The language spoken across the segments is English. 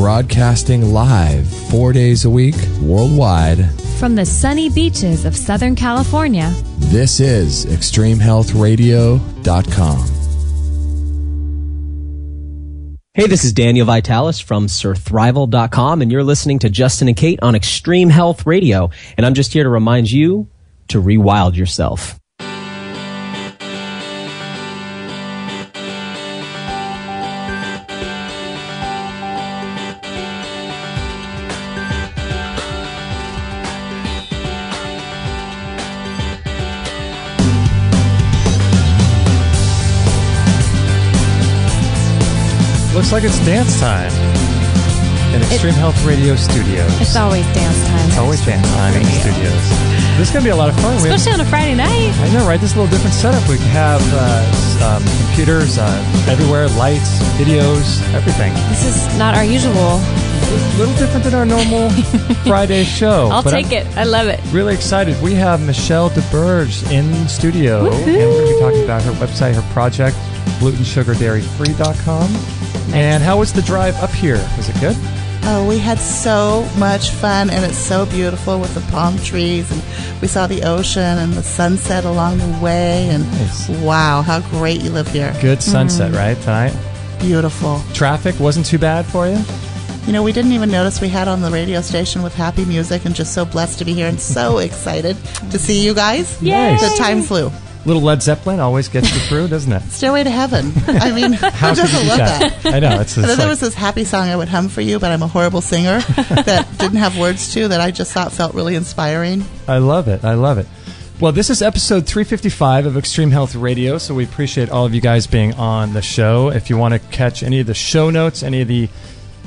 broadcasting live 4 days a week worldwide from the sunny beaches of Southern California. This is ExtremeHealthRadio.com. Hey, this is Daniel Vitalis from SirThrival.com, and you're listening to Justin and Kate on Extreme Health Radio. And I'm just here to remind you to rewild yourself. Looks like it's dance time in Extreme Health Radio Studios. It's always dance time. It's always dance time in the studios. This is going to be a lot of fun. Especially on a Friday night. I know, right? This is a little different setup. We have computers everywhere, lights, videos, everything. This is not our usual. A little different than our normal Friday show. I'll take it. I love it. Really excited. We have Michelle Deberge in studio. Woo-hoo. And we're going to be talking about her website, her project, glutensugardairyfree.com. Nice. And how was the drive up here? Was it good? Oh, we had so much fun, and it's so beautiful with the palm trees, and we saw the ocean and the sunset along the way, and nice. Wow, how great you live here. Good sunset, right, tonight? Beautiful. Traffic wasn't too bad for you? You know, we didn't even notice we had on the radio station with happy music, and just so blessed to be here and so excited to see you guys. Yay! The time flew. Little Led Zeppelin always gets you through, doesn't it? Stairway to Heaven. I mean, who doesn't love that? I know. It's and then there was this happy song I would hum for you, but I'm a horrible singer that didn't have words to, that I just thought felt really inspiring. I love it. I love it. Well, this is episode 355 of Extreme Health Radio, so we appreciate all of you guys being on the show. If you want to catch any of the show notes, any of the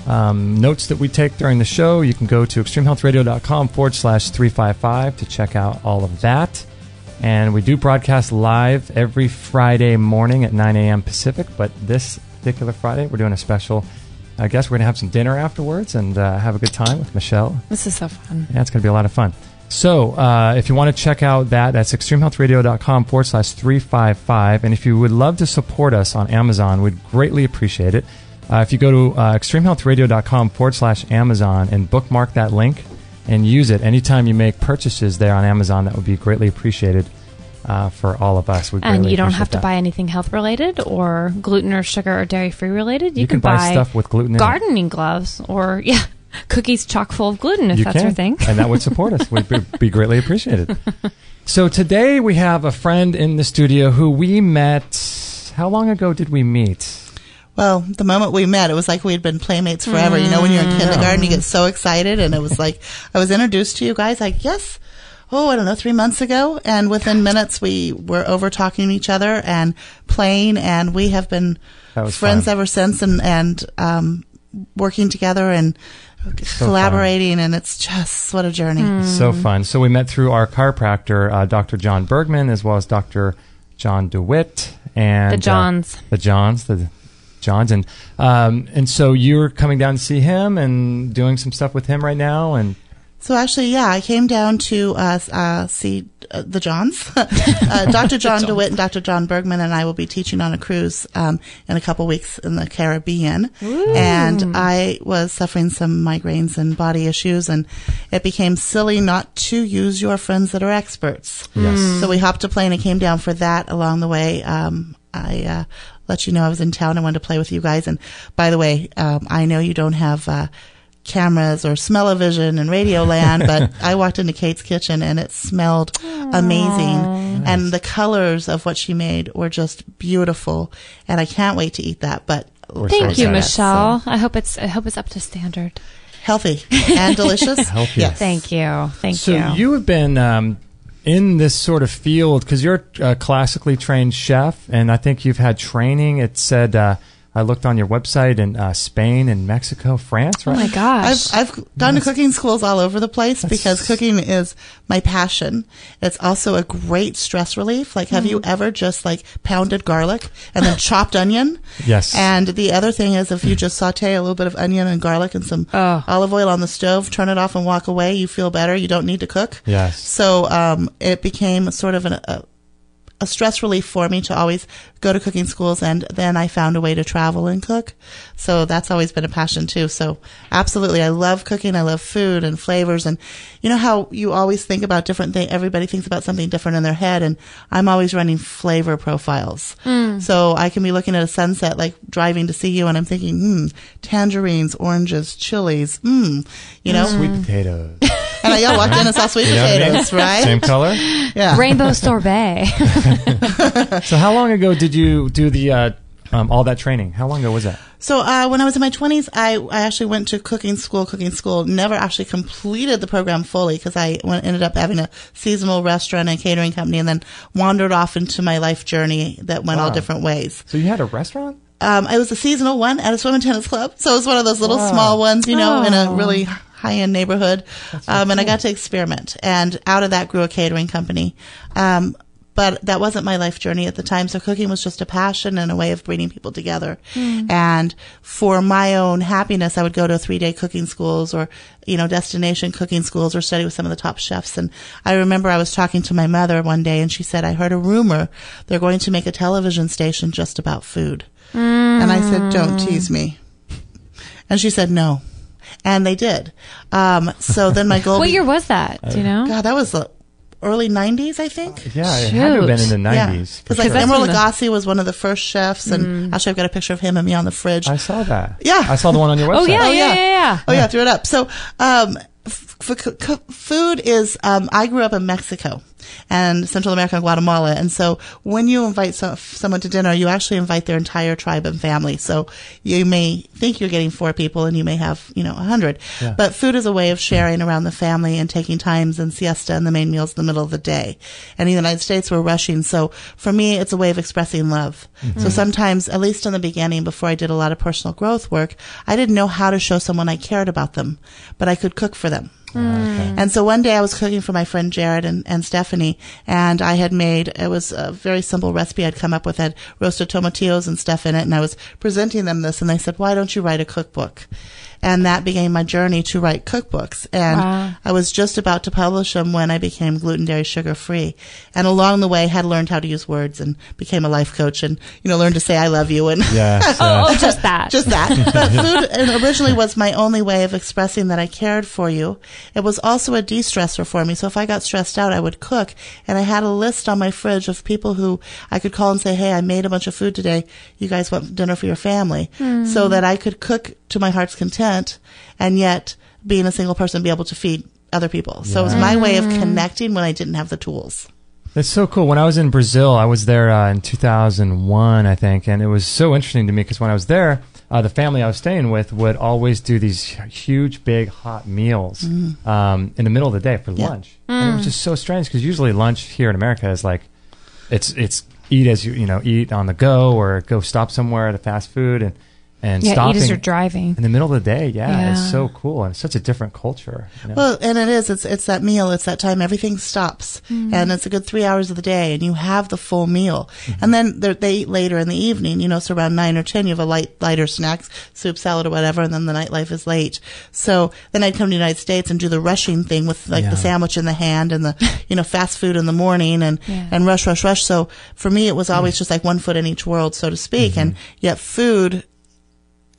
notes that we take during the show, you can go to extremehealthradio.com/355 to check out all of that. And we do broadcast live every Friday morning at 9 a.m. Pacific, but this particular Friday we're doing a special. I guess we're going to have some dinner afterwards and have a good time with Michelle. This is so fun. Yeah, it's going to be a lot of fun. So if you want to check out that's extremehealthradio.com/355. And if you would love to support us on Amazon, we'd greatly appreciate it. If you go to extremehealthradio.com/Amazon and bookmark that link, and use it anytime you make purchases there on Amazon, that would be greatly appreciated for all of us. And you don't have to buy anything health-related or gluten or sugar or dairy-free related. You can buy stuff with gluten in it. Gardening gloves or, cookies chock full of gluten if that's your thing. And that would support us. We'd be greatly appreciated. So today we have a friend in the studio who we met. How long ago did we meet? Well, the moment we met, it was like we had been playmates forever. You know, when you're in kindergarten, you get so excited. And it was like, I was introduced to you guys, I guess, 3 months ago. And within minutes, we were over talking to each other and playing. And we have been friends ever since and working together and collaborating. And it's just, what a journey. It's so fun. So we met through our chiropractor, Dr. John Bergman, as well as Dr. John DeWitt. And the Johns. The Johns, and so you're coming down to see him and doing some stuff with him right now, and so actually, I came down to see the Johns, Dr. John DeWitt and Dr. John Bergman, and I will be teaching on a cruise in a couple weeks in the Caribbean. Ooh. And I was suffering some migraines and body issues, and it became silly not to use your friends that are experts. Yes. So we hopped a plane and came down for that. Along the way, I let you know I was in town. I wanted to play with you guys. And by the way, I know you don't have cameras or smell-o-vision in Radio Land, but I walked into Kate's kitchen and it smelled amazing. Nice. And the colors of what she made were just beautiful. And I can't wait to eat that. But thank you, Michelle. I hope it's up to standard. Healthy and delicious. Healthy. Yes. Thank you. So you have been in this sort of field because you're a classically trained chef, and I think you've had training. It said I looked on your website in Spain and Mexico, France, right? Oh my gosh. I've gone to cooking schools all over the place because cooking is my passion. It's also a great stress relief. Like, have you ever just pounded garlic and then chopped onion? Yes. And the other thing is, if you just saute a little bit of onion and garlic and some olive oil on the stove, turn it off and walk away, you feel better. You don't need to cook. Yes. So it became sort of a stress relief for me to always go to cooking schools, and then I found a way to travel and cook. So that's always been a passion too. So absolutely, I love cooking. I love food and flavors. And you know how you always think about different things, everybody thinks about something different in their head, and I'm always running flavor profiles. So I can be looking at a sunset, like driving to see you, and I'm thinking, tangerines, oranges, chilies, you know? Sweet potatoes. And I walked in and saw sweet You know what I mean? potatoes, right? Same color? Yeah. Rainbow sorbet. So how long ago did you do the all that training? How long ago was that? So when I was in my 20s, I actually went to cooking school, never actually completed the program fully because I ended up having a seasonal restaurant and catering company, and then wandered off into my life journey that went all different ways. So you had a restaurant? I was a seasonal one at a swim and tennis club. So it was one of those little small ones, you know, in a really high-end neighborhood. And I got to experiment. And out of that grew a catering company. But that wasn't my life journey at the time. So cooking was just a passion and a way of bringing people together. And for my own happiness, I would go to 3-day cooking schools or, you know, destination cooking schools or study with some of the top chefs. And I remember I was talking to my mother one day, and she said, I heard a rumor they're going to make a television station just about food. And I said, don't tease me. And she said, no. And they did. So then my goal... What year was that? Do you know? God, that was the early 90s, I think. Yeah, it had to have been in the 90s. Because like Emeril Lagasse was one of the first chefs, and actually I've got a picture of him and me on the fridge. I saw that. Yeah. I saw the one on your website. Oh, yeah. Oh, yeah, threw it up. So food is, I grew up in Mexico and Central America and Guatemala. And so when you invite someone to dinner, you actually invite their entire tribe and family. So you may think you're getting 4 people and you may have, 100. Yeah. But food is a way of sharing around the family and taking times and siesta and the main meals in the middle of the day. And in the United States, we're rushing. So for me, it's a way of expressing love. So sometimes, at least in the beginning, before I did a lot of personal growth work, I didn't know how to show someone I cared about them, but I could cook for them. And so one day I was cooking for my friend Jared and Stephanie, and I had made, it was a very simple recipe I'd come up with, had roasted tomatillos and stuff in it, and I was presenting them this, and they said, why don't you write a cookbook? And that began my journey to write cookbooks. And I was just about to publish them when I became gluten, dairy, sugar free. And along the way, had learned how to use words and became a life coach and, learned to say I love you. And just that. Just that. But food originally was my only way of expressing that I cared for you. It was also a de-stressor for me. So if I got stressed out, I would cook. And I had a list on my fridge of people who I could call and say, hey, I made a bunch of food today. You guys want dinner for your family? So that I could cook to my heart's content, and yet being a single person be able to feed other people. So it was my way of connecting when I didn't have the tools. That's so cool. When I was in Brazil, I was there in 2001, I think, and it was so interesting to me because when I was there, the family I was staying with would always do these huge, big, hot meals in the middle of the day for lunch. And it was just so strange because usually lunch here in America is like, it's eat as you eat on the go or go stop somewhere at a fast food and stopping eat as you're driving in the middle of the day. It's so cool, and it's such a different culture. Well, and it is. It's that meal. It's that time. Everything stops, and it's a good 3 hours of the day, and you have the full meal. And then they eat later in the evening. So around 9 or 10, you have a lighter snacks, soup, salad, or whatever, and then the nightlife is late. So then I'd come to the United States and do the rushing thing with the sandwich in the hand and the fast food in the morning and rush. So for me, it was always just like one foot in each world, so to speak, and yet food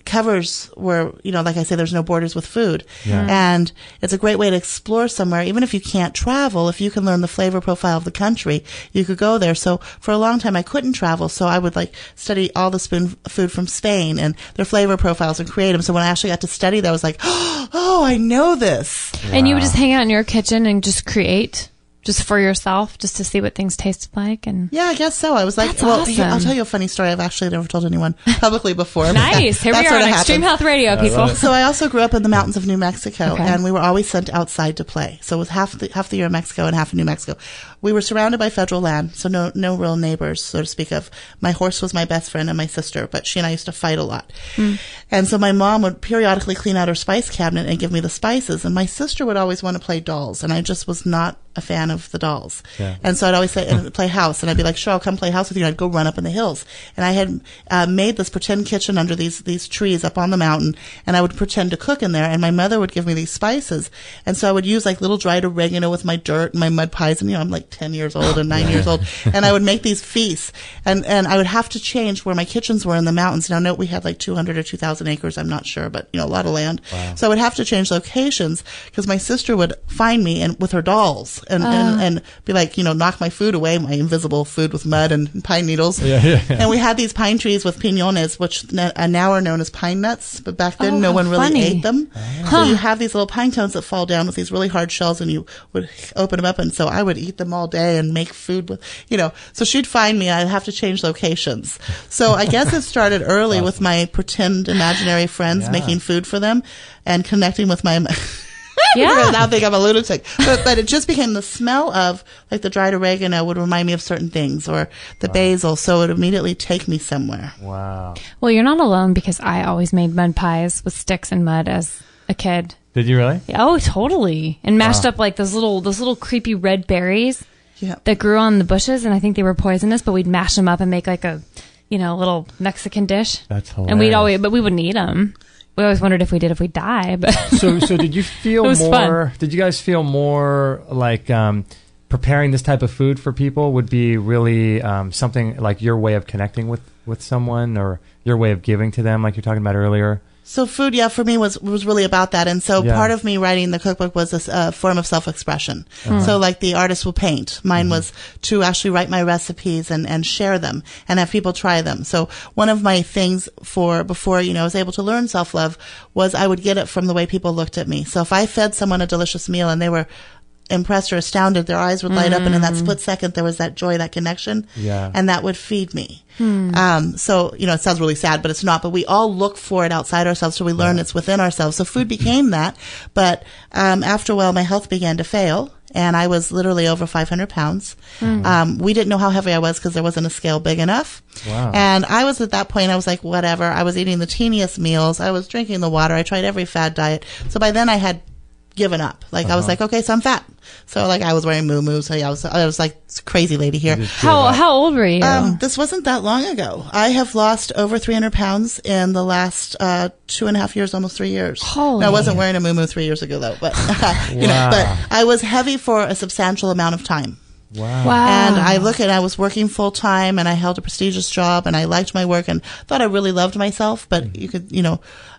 covers where, like I say, there's no borders with food. And it's a great way to explore somewhere. Even if you can't travel, if you can learn the flavor profile of the country, you could go there. So for a long time, I couldn't travel. So I would study all the food from Spain and their flavor profiles and create them. So when I actually got to study that, I was like, oh, I know this. And you would just hang out in your kitchen and just create just for yourself, just to see what things tasted like. And yeah, I guess so. I was like, that's awesome. I'll tell you a funny story. I've actually never told anyone publicly before. Nice. Here we are on Extreme Health Radio, people. So I also grew up in the mountains of New Mexico, and we were always sent outside to play. So it was half the year in Mexico and half in New Mexico. We were surrounded by federal land, so no real neighbors, so to speak of. My horse was my best friend and my sister, but she and I used to fight a lot. And so my mom would periodically clean out her spice cabinet and give me the spices, and my sister would always want to play dolls, and I just was not a fan of the dolls. Yeah. And so I'd always say, and play house. And I'd be like, sure, I'll come play house with you. And I'd go run up in the hills. And I had made this pretend kitchen under these trees up on the mountain. And I would pretend to cook in there. And my mother would give me these spices. And so I would use like little dried oregano with my dirt and my mud pies. And, I'm like 10 years old and 9 years old. And I would make these feasts. And I would have to change where my kitchens were in the mountains. Now, note we had like 200 or 2,000 acres. I'm not sure, but, a lot of land. Wow. So I would have to change locations because my sister would find me and with her dolls and be like, knock my food away, my invisible food with mud and pine needles. Yeah. And we had these pine trees with piñones, which now are known as pine nuts, but back then no one really funny. ate them. So you have these little pine cones that fall down with these really hard shells, and you would open them up, and so I would eat them all day and make food with, So she'd find me, I'd have to change locations. So I guess it started early with my pretend imaginary friends making food for them and connecting with my... Yeah. Now I think I'm a lunatic. But it just became the smell of, like, the dried oregano would remind me of certain things, or the basil, so it would immediately take me somewhere. Wow. Well, you're not alone, because I always made mud pies with sticks and mud as a kid. Did you really? Oh, totally. And mashed up like those little creepy red berries Yeah. that grew on the bushes, and I think they were poisonous, but we'd mash them up and make like a, little Mexican dish. That's hilarious. And we wouldn't eat them. We always wondered if we'd die, but So did you feel It was more? fun. Did you guys feel more like preparing this type of food for people would be really something like your way of connecting with someone, or your way of giving to them, like you're talking about earlier? So food, for me was really about that. And so part of me writing the cookbook was a form of self-expression. So like the artist will paint. Mine was to actually write my recipes and share them and have people try them. So one of my things before, I was able to learn self-love was I would get it from the way people looked at me. So if I fed someone a delicious meal and they were impressed or astounded, their eyes would light up, and in that split second there was that joy, that connection, and that would feed me. So it sounds really sad, but it's not. But we all look for it outside ourselves, so we learn it's within ourselves. So food became that. But after a while, my health began to fail, and I was literally over 500 pounds. We didn't know how heavy I was because there wasn't a scale big enough. Wow. And I was at that point, I was like, whatever. I was eating the teeniest meals. I was drinking the water. I tried every fad diet. So by then I had given up. Like I was like, okay, so I'm fat. So like I was wearing moo-moos. So I was like this crazy lady here. how old were you? This wasn't that long ago. I have lost over 300 pounds in the last 2.5 years, almost 3 years. Holy. No, I wasn't wearing a moo-moo 3 years ago though, but but I was heavy for a substantial amount of time. Wow. And I was working full time, and I held a prestigious job, and I liked my work and thought I really loved myself, but you could,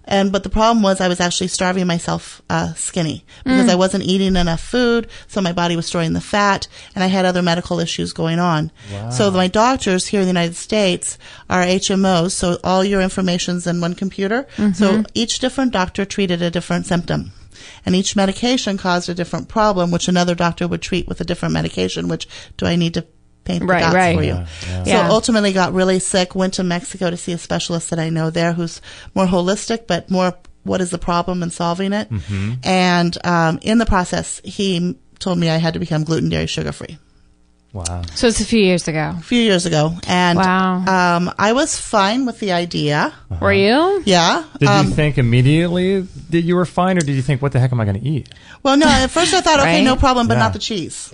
but the problem was I was actually starving myself skinny because I wasn't eating enough food, so my body was storing the fat, and I had other medical issues going on. Wow. So my doctors here in the United States are HMOs, so all your information's in one computer. So each different doctor treated a different symptom. And each medication caused a different problem, which another doctor would treat with a different medication, which do I need to paint the dots for you? So ultimately got really sick, went to Mexico to see a specialist that I know there who's more holistic, but more what is the problem and solving it. And in the process, he told me I had to become gluten, dairy, sugar-free. Wow. So it's a few years ago. A few years ago. And Wow. I was fine with the idea. Were you? Yeah. Did you think immediately that you were fine, or did you think, what the heck am I going to eat? Well, no, at first I thought, okay, Right? no problem, but Yeah. not the cheese.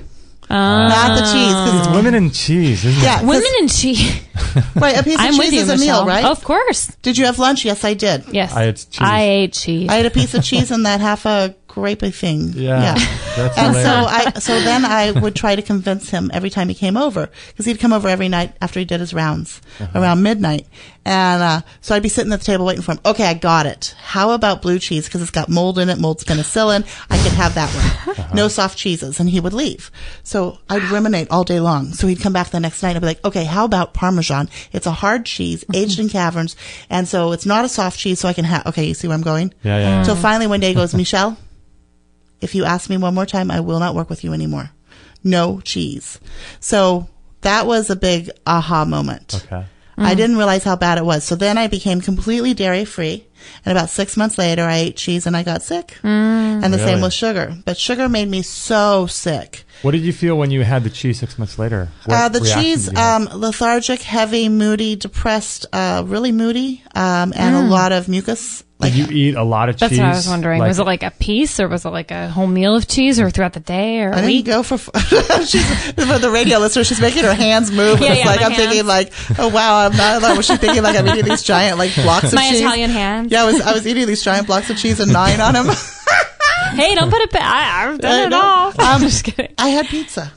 Not the cheese. 'Cause It's women and cheese, isn't Yeah, it? Women and cheese. right, a piece of I'm with cheese you, is a Michelle. meal, right? Of course. Did you have lunch? Yes, I did. Yes. I ate cheese. I ate cheese. I had a piece of cheese and that half a grapey thing. Yeah. That's And hilarious. so then I would try to convince him every time he came over, because he'd come over every night after he did his rounds around midnight. And so I'd be sitting at the table waiting for him. Okay, I got it. How about blue cheese? Because it's got mold in it, mold's penicillin. I could have that one. No soft cheeses. And he would leave. So I'd ruminate all day long. So he'd come back the next night and I'd be like, okay, how about Parmesan? It's a hard cheese, aged in caverns. And so it's not a soft cheese, so I can have, okay, you see where I'm going? Yeah. So finally one day he goes, Michelle, if you ask me one more time, I will not work with you anymore. No cheese. So that was a big aha moment. Okay. I didn't realize how bad it was. So then I became completely dairy free. And about 6 months later, I ate cheese and I got sick. And the same Really? with sugar. But sugar made me so sick. What did you feel when you had the cheese 6 months later? What The reaction cheese, did you have? lethargic, heavy, moody, depressed, really moody, and a lot of mucus, Did you eat a lot of cheese? That's what I was wondering. Was it like a piece, or was it like a whole meal of cheese, or throughout the day, or I a week? didn't go for the radio listener. She's making her hands move. Yeah, It's like my I'm hands. thinking like, oh wow, I'm not. Was she thinking like I'm eating these giant like blocks of My cheese? Italian hands. Yeah, I was eating these giant blocks of cheese and gnawing on them. Hey, don't put it back. I've done I it know. all. I'm just kidding. I had pizza.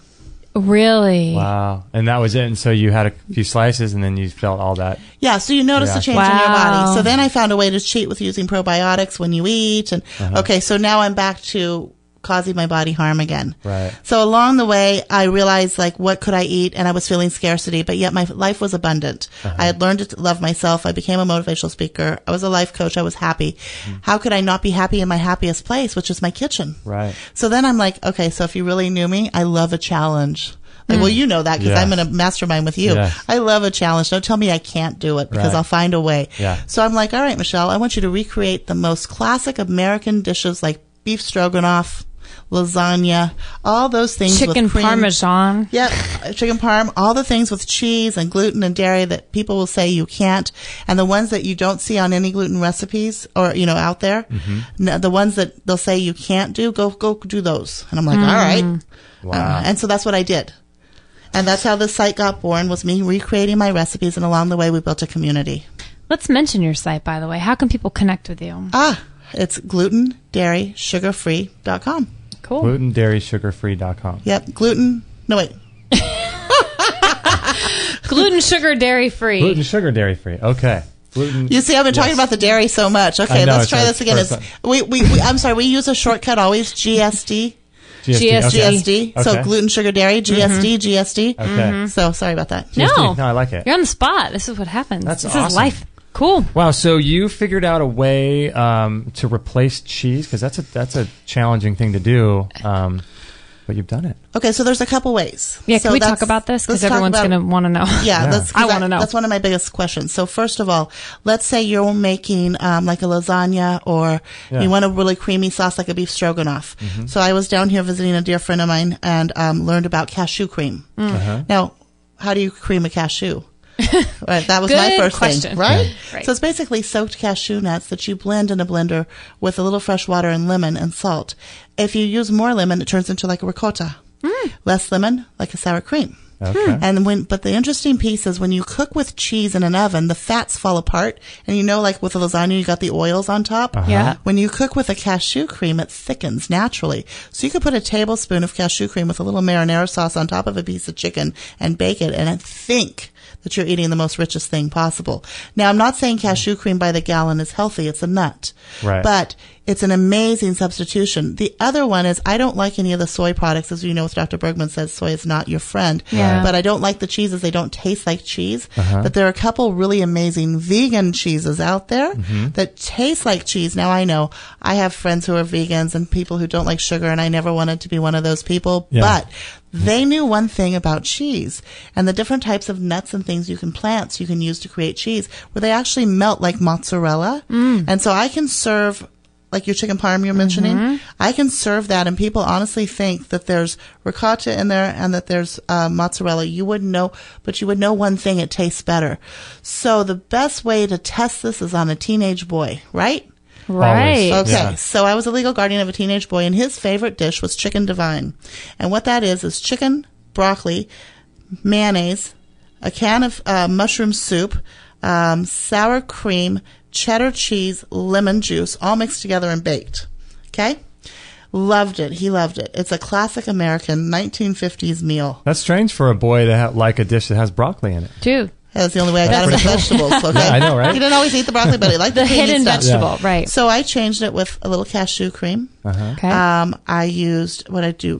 Really? Wow. And that was it. And so you had a few slices and then you felt all that. Yeah, so you notice Yeah. a change in your Wow. body. So then I found a way to cheat with using probiotics when you eat. And okay, so now I'm back to causing my body harm again. Right. So along the way, I realized like what could I eat, and I was feeling scarcity, but yet my life was abundant. I had learned to love myself. I became a motivational speaker. I was a life coach. I was happy. How could I not be happy in my happiest place, which is my kitchen? Right. So then I'm like, okay, so if you really knew me, I love a challenge. Like, well, you know that because Yeah. I'm in a mastermind with you. Yes. I love a challenge. Don't tell me I can't do it because Right. I'll find a way. Yeah. So I'm like, all right, Michelle, I want you to recreate the most classic American dishes like beef stroganoff, lasagna, all those things Chicken with cream. parmesan. Yep, chicken parm, all the things with cheese and gluten and dairy that people will say you can't, and the ones that you don't see on any gluten recipes or out there, the ones that they'll say you can't do, go do those. And I'm like, all right. Wow. And so that's what I did. And that's how this site got born, was me recreating my recipes, and along the way we built a community. Let's mention your site, by the way. How can people connect with you? It's glutenDairySugarFree.com. Cool. GlutenDairySugarFree.com. Yep, gluten. No, wait. Gluten, sugar, dairy free. Gluten, sugar, dairy free. Okay. Gluten. You see, I've been talking about the dairy so much. Okay, I know, let's try it's this again. first It's, I'm sorry, we use a shortcut always, GSD. GSD. Okay. GSD. So Okay. gluten, sugar, dairy, GSD, GSD. Okay. So sorry about that. GSD. No, I like it. You're on the spot. This is what happens. That's this awesome. is life. Cool. Wow. So you figured out a way to replace cheese, because that's a challenging thing to do. But you've done it. Okay, so there's a couple ways. Yeah, so can we talk that's- about this? let's Because talk everyone's about- going to want to know. Yeah, I want to know. That's one of my biggest questions. So first of all, let's say you're making like a lasagna, or you want a really creamy sauce like a beef stroganoff. So I was down here visiting a dear friend of mine and learned about cashew cream. Now, how do you cream a cashew? Right, that was my Good first question. thing, right? Yeah. Right. So it's basically soaked cashew nuts that you blend in a blender with a little fresh water and lemon and salt. If you use more lemon, it turns into like a ricotta. Less lemon, like a sour cream. Okay. But the interesting piece is when you cook with cheese in an oven, the fats fall apart. And like with a lasagna, you got the oils on top. Yeah. When you cook with a cashew cream, it thickens naturally. So you could put a tablespoon of cashew cream with a little marinara sauce on top of a piece of chicken and bake it, and think that you're eating the most richest thing possible. Now, I'm not saying cashew cream by the gallon is healthy. It's a nut. Right. But it's an amazing substitution. The other one is I don't like any of the soy products. As you know, as Dr. Bergman says, soy is not your friend. Yeah. But I don't like the cheeses. They don't taste like cheese. But there are a couple really amazing vegan cheeses out there that taste like cheese. Now, I know I have friends who are vegans and people who don't like sugar, and I never wanted to be one of those people. Yeah. But they knew one thing about cheese and the different types of nuts and things you can use to create cheese, where they actually melt like mozzarella. And so I can serve, like your chicken parm you're mentioning, I can serve that, and people honestly think that there's ricotta in there and that there's mozzarella. You wouldn't know, but you would know one thing: it tastes better. So the best way to test this is on a teenage boy, right? Right. Always. Okay, Yeah. so I was a legal guardian of a teenage boy, and his favorite dish was chicken divine. And what that is chicken, broccoli, mayonnaise, a can of mushroom soup, sour cream, cheddar cheese, lemon juice, all mixed together and baked. Okay? Loved it. He loved it. It's a classic American 1950s meal. That's strange for a boy to like a dish that has broccoli in it. Dude. That's the only way I got him his vegetables. Okay? Yeah, I know, right? He didn't always eat the broccoli, but he liked the The creamy hidden stuff. vegetable. Right. So I changed it with a little cashew cream. Okay. I used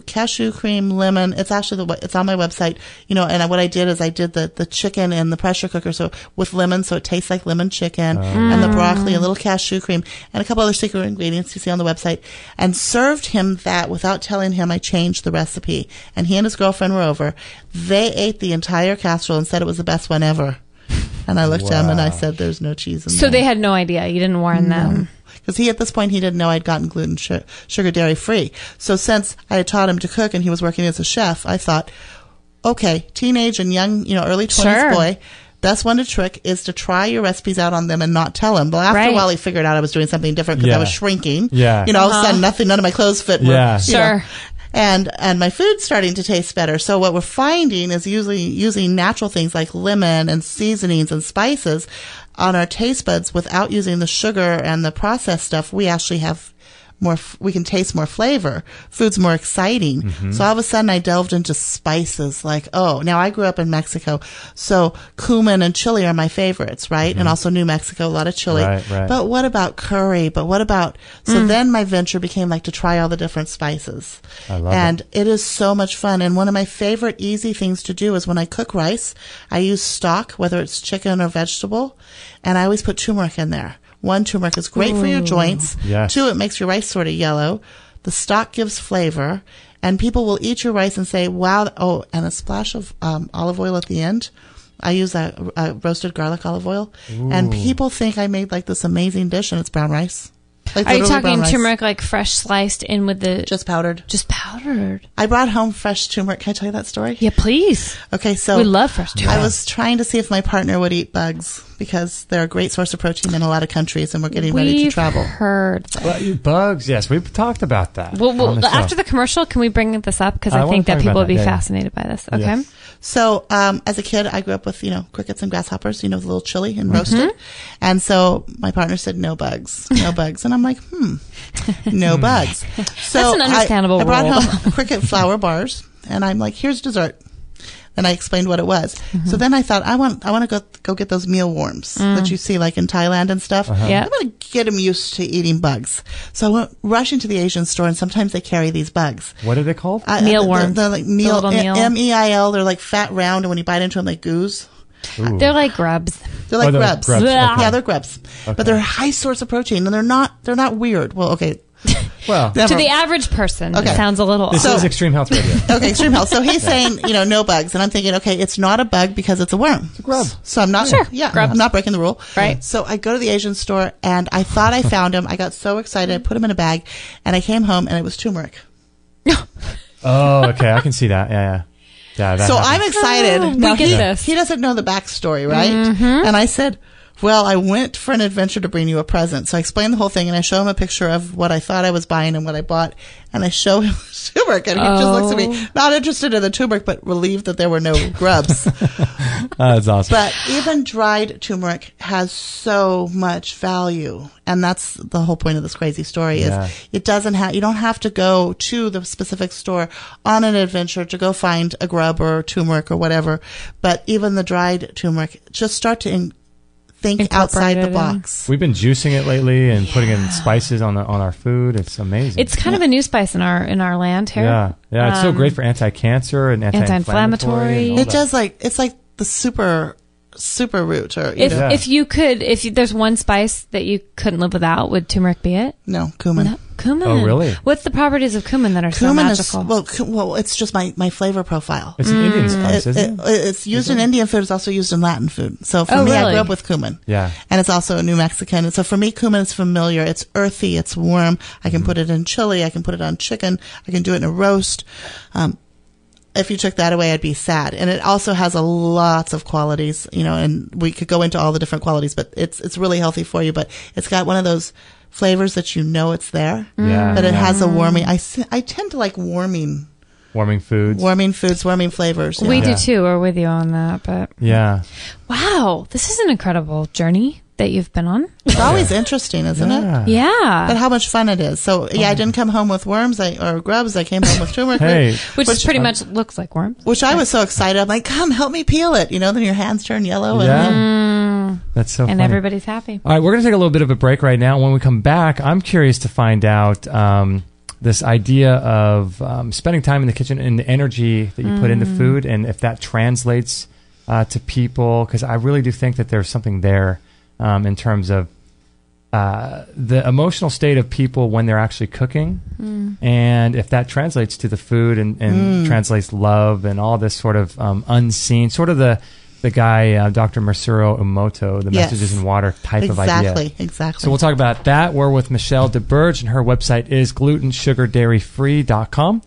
cashew cream, lemon. It's actually it's on my website, and what I did is I did the chicken in the pressure cooker. So with lemon, so it tastes like lemon chicken, and the broccoli, a little cashew cream, and a couple other secret ingredients you see on the website, and served him that without telling him I changed the recipe. And he and his girlfriend were over. They ate the entire casserole and said it was the best one ever. And I looked at him and I said, there's no cheese in there. So they had no idea. You didn't warn them. Because at this point, he didn't know I'd gotten gluten, sugar, dairy free. So since I had taught him to cook and he was working as a chef, I thought, okay, teenage and young, early 20s Sure. boy, best one to trick is to try your recipes out on them and not tell him. But after a Right. while, he figured out I was doing something different because I Yeah. was shrinking. Yeah. You know, all of a sudden, none of my clothes fit. Yeah. You know. Sure. And my food's starting to taste better. So what we're finding is usually using natural things like lemon and seasonings and spices on our taste buds without using the sugar and the processed stuff. We actually have we can taste more flavor. Food's more exciting. So all of a sudden I delved into spices like, now I grew up in Mexico. So cumin and chili are my favorites, right? And also New Mexico, a lot of chili. Right. But what about curry? But what about, so then my venture became like to try all the different spices. I love And it is so much fun. And one of my favorite easy things to do is when I cook rice, I use stock, whether it's chicken or vegetable, and I always put turmeric in there. 1, turmeric is great for your joints. Yes. 2, it makes your rice sort of yellow. The stock gives flavor. And people will eat your rice and say, wow, and a splash of olive oil at the end. I use a roasted garlic olive oil. And people think I made like this amazing dish, and it's brown rice. Like Are you literally brown talking rice. turmeric like fresh sliced in with the Just powdered. just powdered? I brought home fresh turmeric. Can I tell you that story? Yeah, please. Okay, so We love fresh turmeric. I was trying to see if my partner would eat bugs because they're a great source of protein in a lot of countries, and we're getting ready to We've travel. heard that. Well, bugs, yes. We've talked about that. Well, on the show. after the commercial, can we bring this up? Because I I wanna think that talk people about would be that, yeah. fascinated by this. Okay. Yes. So, as a kid, I grew up with, crickets and grasshoppers, the little chili and roasted. And so my partner said, no bugs. And I'm like, no bugs. So That's an understandable I brought rule. home cricket flour bars, and I'm like, here's dessert. And I explained what it was. So then I thought, I want to go get those mealworms that you see like in Thailand and stuff. Yeah. I'm going to get them used to eating bugs. So I went rushing to the Asian store, and sometimes they carry these bugs. What are they called? Mealworms. They're like The little meal. MEIL. They're like fat round, and when you bite into them, they ooze. Ooh. They're like grubs. They're like they're grubs. grubs, okay. Yeah, they're grubs. But they're a high source of protein, and they're not weird. Well, okay. Well, Never- To the average person, Okay. it sounds a little this odd. is Extreme Health Radio. Okay, extreme health. So he's saying, no bugs. And I'm thinking, okay, it's not a bug because it's a worm. It's a grub. So I'm not, Sure, yeah, grubs. I'm not breaking the rule. Right. So I go to the Asian store, and I thought I found him. I got so excited. I put him in a bag, and I came home, and it was turmeric. Oh, okay. I can see that. Yeah. That So happens. I'm excited. Oh, we Now, get he, this. he doesn't know the backstory, right? And I said, well, I went for an adventure to bring you a present. So I explained the whole thing, and I show him a picture of what I thought I was buying and what I bought. And I show him turmeric, and he just looks at me, not interested in the turmeric, but relieved that there were no grubs. That's awesome. But even dried turmeric has so much value. And that's the whole point of this crazy story is Yeah. it doesn't have, you don't have to go to the specific store on an adventure to go find a grub or turmeric or whatever. But even the dried turmeric, just start to think Incorporate outside the it in. box. We've been juicing it lately and putting in spices on our food. It's amazing. It's kind of a new spice in our land here. Yeah. It's so great for anti-cancer and anti-inflammatory. and all It that. does it's like the super root or, you know, If there's one spice that you couldn't live without, would turmeric be it? no, cumin. No, cumin. Oh, really? What's the properties of cumin that are so Cumin is, magical? well, it's just my flavor profile. It's an Indian spice, isn't it? It's used in Indian food. It's also used in Latin food. So for Oh, me, I really? grew up with cumin. Yeah. And it's also a New Mexican. And so for me, cumin is familiar. It's earthy. It's warm. I can put it in chili. I can put it on chicken. I can do it in a roast. If you took that away, I'd be sad. And it also has lots of qualities, and we could go into all the different qualities, but it's really healthy for you. But it's got one of those flavors that it's there. Yeah. But it has a warming. I tend to like warming foods. warming foods, warming flavors. We Yeah. do too. We're with you on that. But Yeah. wow, this is an incredible journey that you've been on. It's always interesting, isn't it? But Yeah. how much fun it is. So, I didn't come home with worms or grubs. I came home with turmeric. Hey. Which pretty much looks like worms. Which I was so excited. I'm like, come, help me peel it. Then your hands turn yellow. Yeah. That's so And funny. everybody's happy. All right, we're going to take a little bit of a break right now. When we come back, I'm curious to find out this idea of spending time in the kitchen and the energy that you put into food, and if that translates to people, because I really do think that there's something there in terms of the emotional state of people when they're actually cooking, and if that translates to the food and translates love and all this sort of unseen, sort of the guy, Dr. Masaru Emoto, the Yes. messages in water type of idea. Exactly. So we'll talk about that. We're with Michelle Deberge, and her website is glutensugardairyfree.com.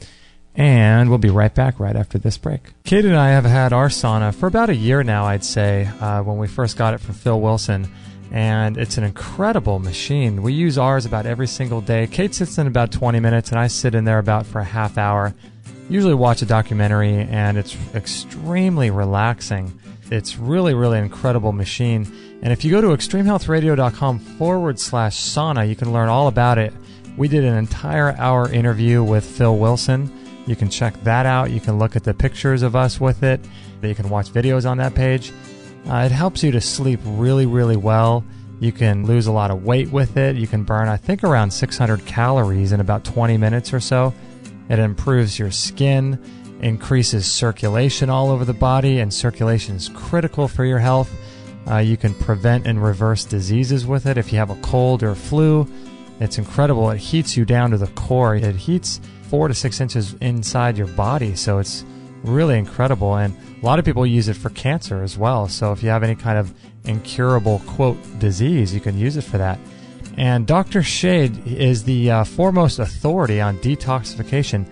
And we'll be right back right after this break. Kate and I have had our sauna for about a year now, I'd say, when we first got it from Phil Wilson. And it's an incredible machine. We use ours about every single day. Kate sits in about 20 minutes, and I sit in there about for a half hour. Usually watch a documentary, and it's extremely relaxing. It's really, really incredible machine. And if you go to extremehealthradio.com/sauna, you can learn all about it. We did an entire hour interview with Phil Wilson. You can check that out. You can look at the pictures of us with it. You can watch videos on that page. It helps you to sleep really, really well. You can lose a lot of weight with it. You can burn, I think, around 600 calories in about 20 minutes or so. It improves your skin, increases circulation all over the body, and circulation is critical for your health. You can prevent and reverse diseases with it. If you have a cold or flu, it's incredible. It heats you down to the core. It heats 4 to 6 inches inside your body, so it's really incredible. And a lot of people use it for cancer as well. So if you have any kind of incurable, quote, disease, you can use it for that. And Dr. Shade is the foremost authority on detoxification.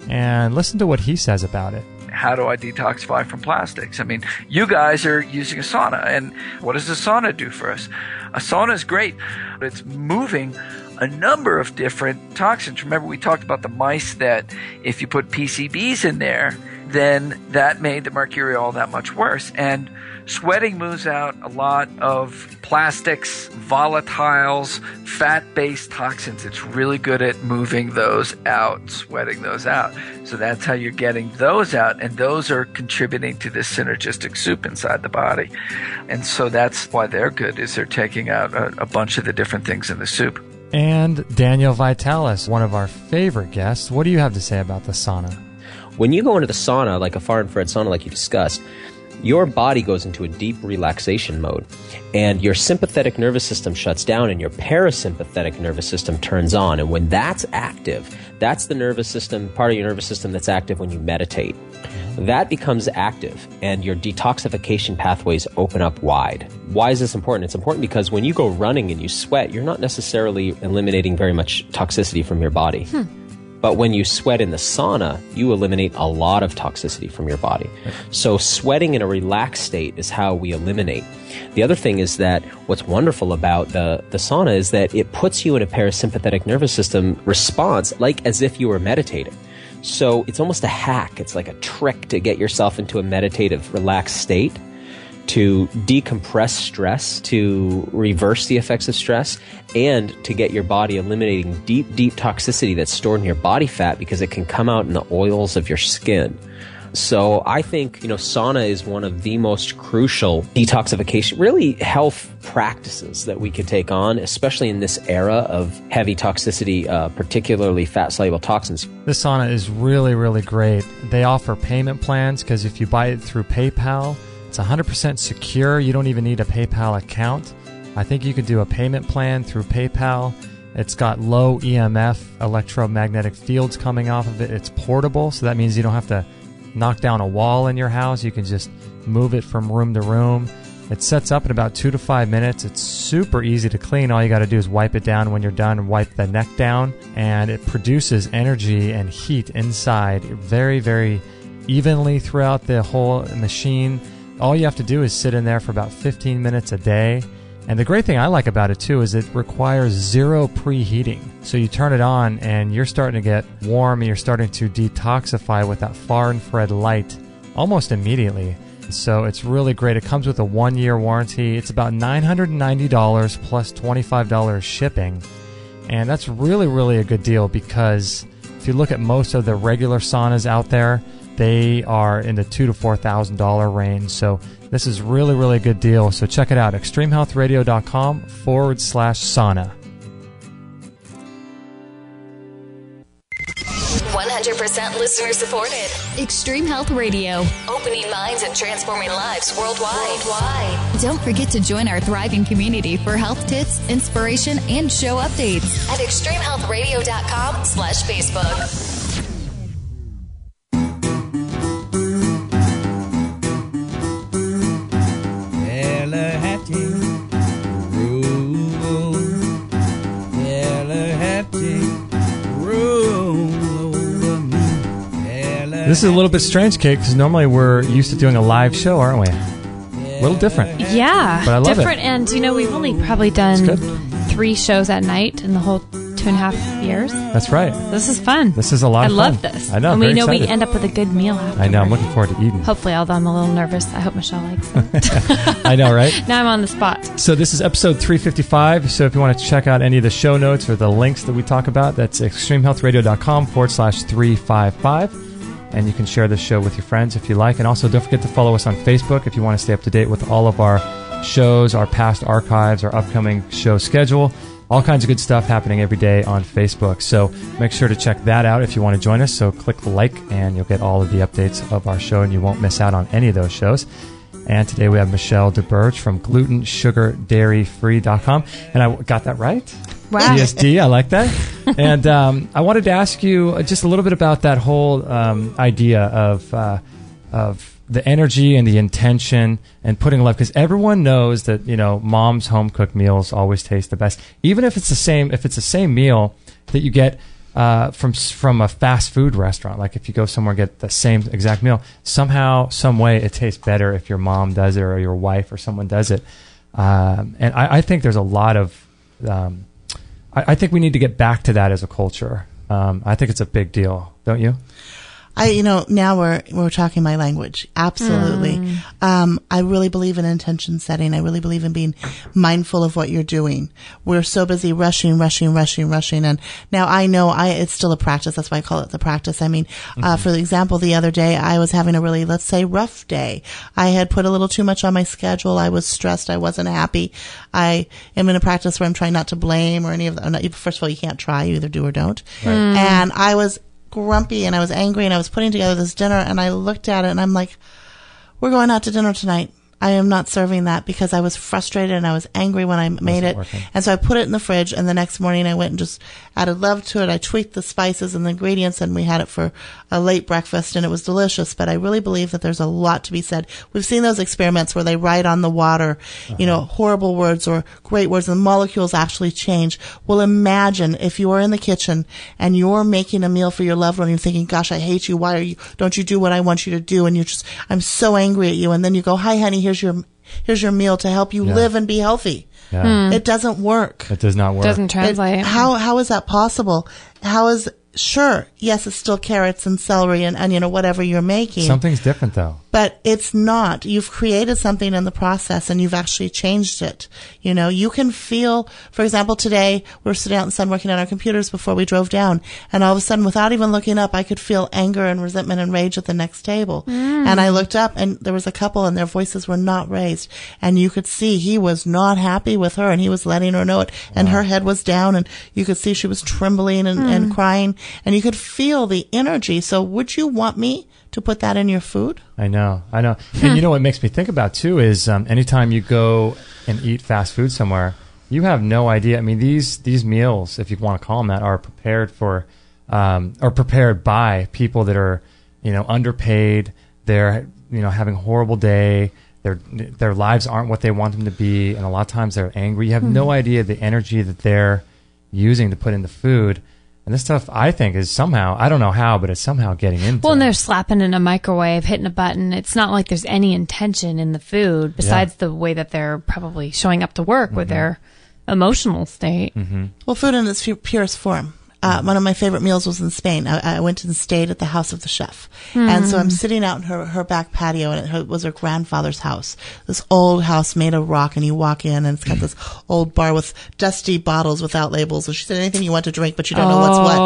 And listen to what he says about it. How do I detoxify from plastics? I mean, you guys are using a sauna, and what does a sauna do for us? A sauna is great. It's moving a number of different toxins. Remember, we talked about the mice that if you put PCBs in there, then that made the mercury all that much worse. And sweating moves out a lot of plastics, volatiles, fat-based toxins. It's really good at moving those out, sweating those out. So that's how you're getting those out, and those are contributing to this synergistic soup inside the body. And so that's why they're good, is they're taking out a bunch of the different things in the soup. And Daniel Vitalis, one of our favorite guests. What do you have to say about the sauna? When you go into the sauna, like a far-infrared sauna like you discussed, your body goes into a deep relaxation mode, and your sympathetic nervous system shuts down and your parasympathetic nervous system turns on. And when that's active, that's the nervous system, part of your nervous system that's active when you meditate. That becomes active, and your detoxification pathways open up wide. Why is this important? It's important because when you go running and you sweat, you're not necessarily eliminating very much toxicity from your body. But when you sweat in the sauna, you eliminate a lot of toxicity from your body. So sweating in a relaxed state is how we eliminate. The other thing is that what's wonderful about the sauna is that it puts you in a parasympathetic nervous system response like as if you were meditating. So it's almost a hack. It's like a trick to get yourself into a meditative, relaxed state, to decompress stress, to reverse the effects of stress, and to get your body eliminating deep, deep toxicity that's stored in your body fat because it can come out in the oils of your skin. So I think, sauna is one of the most crucial detoxification, really health practices that we could take on, especially in this era of heavy toxicity, particularly fat-soluble toxins. This sauna is really, really great. They offer payment plans because if you buy it through PayPal, it's 100% secure. You don't even need a PayPal account. I think you could do a payment plan through PayPal. It's got low EMF electromagnetic fields coming off of it. It's portable, so that means you don't have to knock down a wall in your house. You can just move it from room to room. It sets up in about 2 to 5 minutes. It's super easy to clean. All you got to do is wipe it down when you're done and wipe the neck down. And it produces energy and heat inside very, very evenly throughout the whole machine. All you have to do is sit in there for about 15 minutes a day. And the great thing I like about it too is it requires zero preheating. So you turn it on and you're starting to get warm and you're starting to detoxify with that far infrared light almost immediately. So it's really great. It comes with a 1-year warranty. It's about $990 plus $25 shipping. And that's really, really a good deal because if you look at most of the regular saunas out there, they are in the $2,000 to $4,000 range. So this is really, really a good deal. So check it out, extremehealthradio.com/sauna. 100% listener supported. Extreme Health Radio. Opening minds and transforming lives worldwide. Don't forget to join our thriving community for health tips, inspiration, and show updates at extremehealthradio.com/Facebook. This is a little bit strange, Kate, because normally we're used to doing a live show, aren't we? A little different. Yeah. But I love different, it. and we've only probably done 3 shows at night in the whole 2.5 years. That's right. This is fun. This is a lot of fun. I love this. I know. And we very know excited. we end up with a good meal afterwards. I know. I'm looking forward to eating. Hopefully, although I'm a little nervous. I hope Michelle likes it. I know, right? Now I'm on the spot. So this is episode 355. So if you want to check out any of the show notes or the links that we talk about, that's extremehealthradio.com/355. And you can share this show with your friends if you like. And also don't forget to follow us on Facebook if you want to stay up to date with all of our shows, our past archives, our upcoming show schedule. All kinds of good stuff happening every day on Facebook. So make sure to check that out if you want to join us. So click like and you'll get all of the updates of our show and you won't miss out on any of those shows. And today we have Michelle Deberge from glutensugardairyfree.com. And I got that right? Wow. GSD, I like that. And I wanted to ask you just a little bit about that whole idea of the energy and the intention and putting love, because everyone knows that mom's home cooked meals always taste the best, even if it's the same meal that you get from a fast food restaurant. Like if you go somewhere and get the same exact meal, somehow, some way, it tastes better if your mom does it or your wife or someone does it. And I think there's a lot of I think we need to get back to that as a culture. I think it's a big deal, don't you? Now we're talking my language. Absolutely. I really believe in intention setting. I really believe in being mindful of what you're doing. We're so busy rushing. And now I know it's still a practice. That's why I call it the practice. I mean, for example, the other day I was having a really, let's say, rough day. I had put a little too much on my schedule. I was stressed. I wasn't happy. I am in a practice where I'm trying not to blame or any of that. First of all, you can't try. You either do or don't. Right. And I was grumpy and I was angry and I was putting together this dinner and I looked at it and I'm like, we're going out to dinner tonight. I am not serving that because I was frustrated and I was angry when I made it. Working. And so I put it in the fridge and the next morning I went and just added love to it. I tweaked the spices and the ingredients and we had it for a late breakfast and it was delicious. But I really believe that there's a lot to be said. We've seen those experiments where they write on the water, horrible words or great words and the molecules actually change. Well, imagine if you're in the kitchen and you're making a meal for your loved one and you're thinking, gosh, I hate you. Why don't you do what I want you to do? And I'm so angry at you. And then you go, hi, honey, here's your meal to help you live and be healthy. Yeah. It doesn't work. It does not work. Doesn't translate. How is that possible? Sure, yes, it's still carrots and celery and onion or whatever you're making. Something's different though. But it's not. You've created something in the process and you've actually changed it. You can feel, for example, today we were sitting out in the sun working on our computers before we drove down. And all of a sudden, without even looking up, I could feel anger and resentment and rage at the next table. And I looked up and there was a couple and their voices were not raised. And you could see he was not happy with her and he was letting her know it. And her head was down and you could see she was trembling and crying. And you could feel the energy. So would you want me to put that in your food? I know. And what makes me think about too is anytime you go and eat fast food somewhere, you have no idea. I mean, these meals, if you want to call them that, are prepared for or prepared by people that are underpaid. They're having a horrible day. Their lives aren't what they want them to be, and a lot of times they're angry. You have no idea the energy that they're using to put in the food. And this stuff, I think, is somehow, I don't know how, but it's somehow getting into. Well, and they're slapping in a microwave, hitting a button. It's not like there's any intention in the food besides the way that they're probably showing up to work with their emotional state. Well, food in its purest form. One of my favorite meals was in Spain. I went and stayed at the house of the chef. And so I'm sitting out in her back patio, and it was her grandfather's house. This old house made of rock, and you walk in, and it's got this old bar with dusty bottles without labels. And she said, anything you want to drink, but you don't know what's what.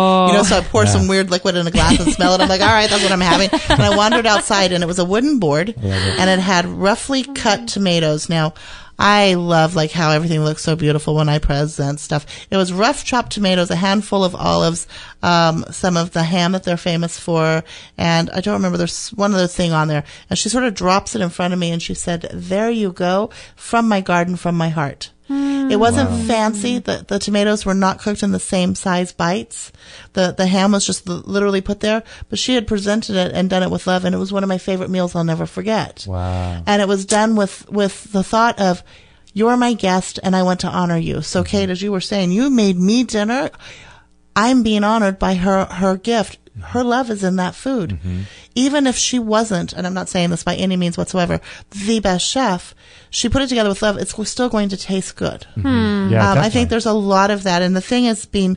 So I pour some weird liquid in a glass and smell it. I'm like, all right, that's what I'm having. And I wandered outside, and it was a wooden board, and it had roughly cut tomatoes. Now, I love how everything looks so beautiful when I present stuff. It was rough chopped tomatoes, a handful of olives, some of the ham that they're famous for, and I don't remember, there's one other thing on there. And she sort of drops it in front of me and she said, there you go, from my garden, from my heart. It wasn't fancy. The tomatoes were not cooked in the same size bites. The ham was just literally put there, but she had presented it and done it with love, and it was one of my favorite meals I'll never forget. Wow. And it was done with the thought of, you're my guest and I want to honor you. So Kate, as you were saying, you made me dinner. I'm being honored by her gift. Her love is in that food. Mm-hmm. Even if she wasn't, and I'm not saying this by any means whatsoever, the best chef, she put it together with love. It's still going to taste good. Mm-hmm. Yeah, I think there's a lot of that. And the thing is being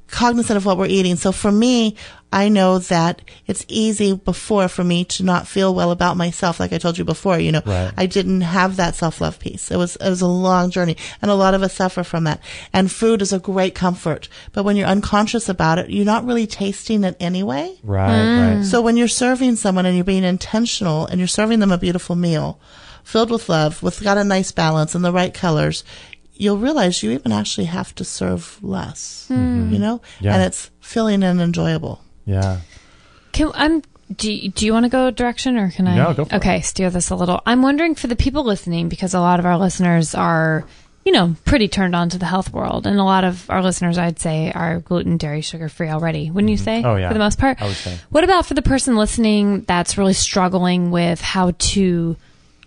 cognizant of what we're eating. So for me, I know that it's easy before for me to not feel well about myself. Like I told you before, Right. I didn't have that self-love piece. It was a long journey, and a lot of us suffer from that. And food is a great comfort, but when you're unconscious about it, you're not really tasting it anyway. Right. So when you're serving someone and you're being intentional and you're serving them a beautiful meal filled with love, with got a nice balance and the right colors, you'll realize you even actually have to serve less, Yeah. and it's filling and enjoyable. Yeah. Do you want to go direction, or can I? No, go for it. Okay, steer this a little. I'm wondering for the people listening, because a lot of our listeners are, pretty turned on to the health world, and a lot of our listeners, I'd say, are gluten, dairy, sugar free already. Wouldn't you say? Oh, yeah. For the most part. I would say. What about for the person listening that's really struggling with how to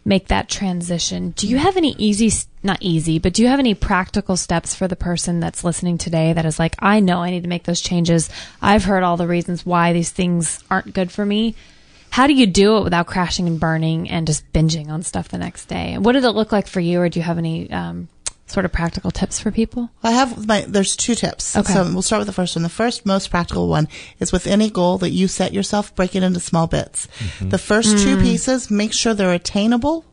make that transition? Do you have any not easy, but do you have any practical steps for the person that's listening today that is like, I know I need to make those changes. I've heard all the reasons why these things aren't good for me. How do you do it without crashing and burning and just binging on stuff the next day? And what did it look like for you, or do you have any sort of practical tips for people? There's 2 tips. Okay. So we'll start with the first one. The first most practical one is with any goal that you set yourself, break it into small bits. The first 2 pieces, make sure they're attainable.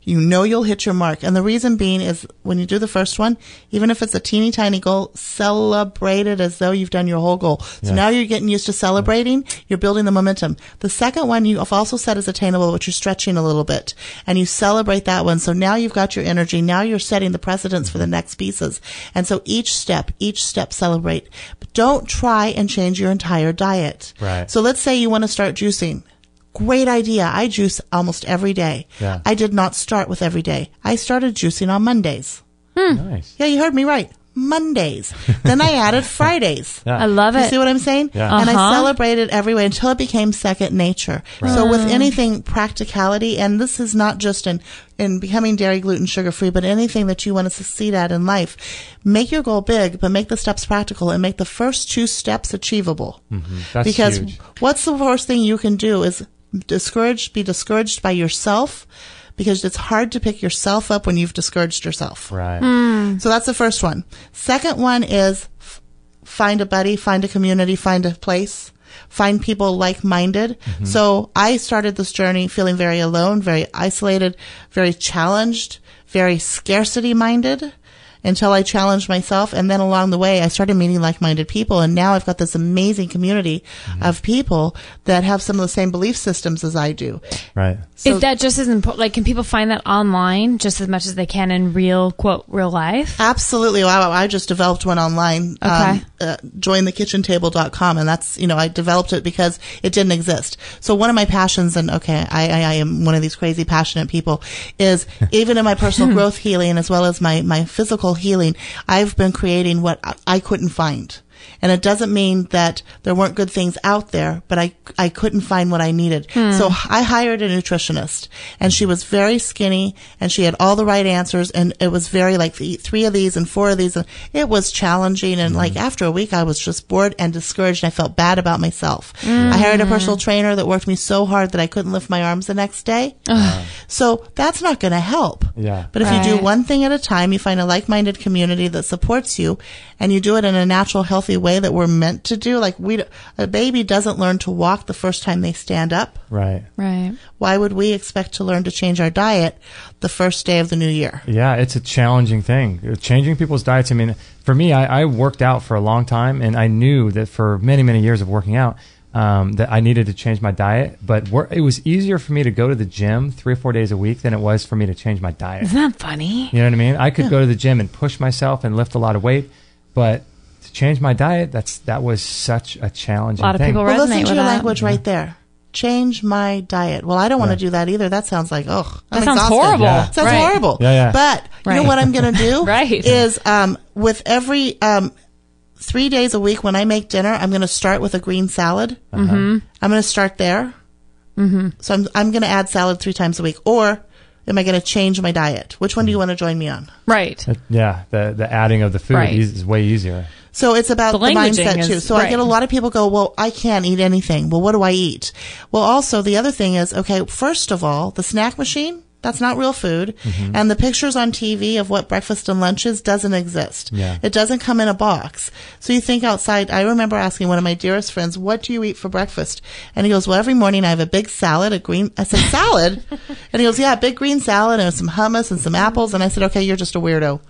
You'll hit your mark. And the reason being is when you do the first one, even if it's a teeny tiny goal, celebrate it as though you've done your whole goal. So now you're getting used to celebrating. You're building the momentum. The second one you've also set as attainable, but you're stretching a little bit. And you celebrate that one. So now you've got your energy. Now you're setting the precedence for the next pieces. And so each step celebrate. But don't try and change your entire diet. Right. So let's say you want to start juicing. Great idea. I juice almost every day. Yeah. I did not start with every day. I started juicing on Mondays. Nice. Yeah, you heard me right. Mondays. Then I added Fridays. Yeah. I love You it. see what I'm saying? Yeah. And I celebrated every way until it became second nature. So with anything practicality, and this is not just in becoming dairy, gluten, sugar free, but anything that you want to succeed at in life, make your goal big, but make the steps practical and make the first 2 steps achievable. That's because huge. what's the worst thing you can do is be discouraged by yourself, because it's hard to pick yourself up when you've discouraged yourself. Right. So that's the first one. Second one is find a buddy, find a community, find a place, find people like-minded. So I started this journey feeling very alone, very isolated, very challenged, very scarcity-minded, until I challenged myself. And then along the way, I started meeting like-minded people. And now I've got this amazing community of people that have some of the same belief systems as I do. Right. So, is that just as important? Like, can people find that online just as much as they can in real life? Absolutely. Wow. I just developed one online. Okay. Jointhekitchentable.com. And that's, I developed it because it didn't exist. So one of my passions, and I am one of these crazy passionate people, is even in my personal growth healing as well as my physical healing, I've been creating what I couldn't find. And it doesn't mean that there weren't good things out there, but I couldn't find what I needed. So I hired a nutritionist, and she was very skinny, and she had all the right answers, and it was very like eat 3 of these and 4 of these. And it was challenging, and like after a week, I was just bored and discouraged, and I felt bad about myself. I hired a personal trainer that worked me so hard that I couldn't lift my arms the next day. So that's not going to help. Yeah. But if you do one thing at a time, you find a like-minded community that supports you, and you do it in a natural, healthy way that we're meant to do. Like a baby doesn't learn to walk the first time they stand up. Right. Why would we expect to learn to change our diet the first day of the new year? Yeah, it's a challenging thing. Changing people's diets. I mean, for me, I worked out for a long time, and I knew that for many, many years of working out, that I needed to change my diet. But it was easier for me to go to the gym 3 or 4 days a week than it was for me to change my diet. Isn't that funny? You know what I mean? I could go to the gym and push myself and lift a lot of weight, but to change my diet, that was such a challenging thing. A lot of people Well, resonate listen to with your that. language right there. Change my diet. Well, I don't want to do that either. That sounds like, I'm That sounds exhausted. horrible. Yeah. Sounds Right. horrible. Yeah. But you know what I'm going to do? Right. Is with every 3 days a week when I make dinner, I'm going to start with a green salad. I'm going to start there. So I'm going to add salad 3 times a week. Or am I going to change my diet? Which one do you want to join me on? Right. Yeah, the adding of the food Right. is way easier. So it's about the mindset languaging too. is- So I right. get a lot of people go, well, I can't eat anything. Well, what do I eat? Well, also the other thing is, okay, first of all, the snack machine, that's not real food. And the pictures on TV of what breakfast and lunch is doesn't exist. Yeah. It doesn't come in a box. So you think outside. I remember asking one of my dearest friends, what do you eat for breakfast? And he goes, well, every morning I have a big salad, I said, salad? And he goes, yeah, a big green salad and some hummus and some apples. And I said, okay, you're just a weirdo.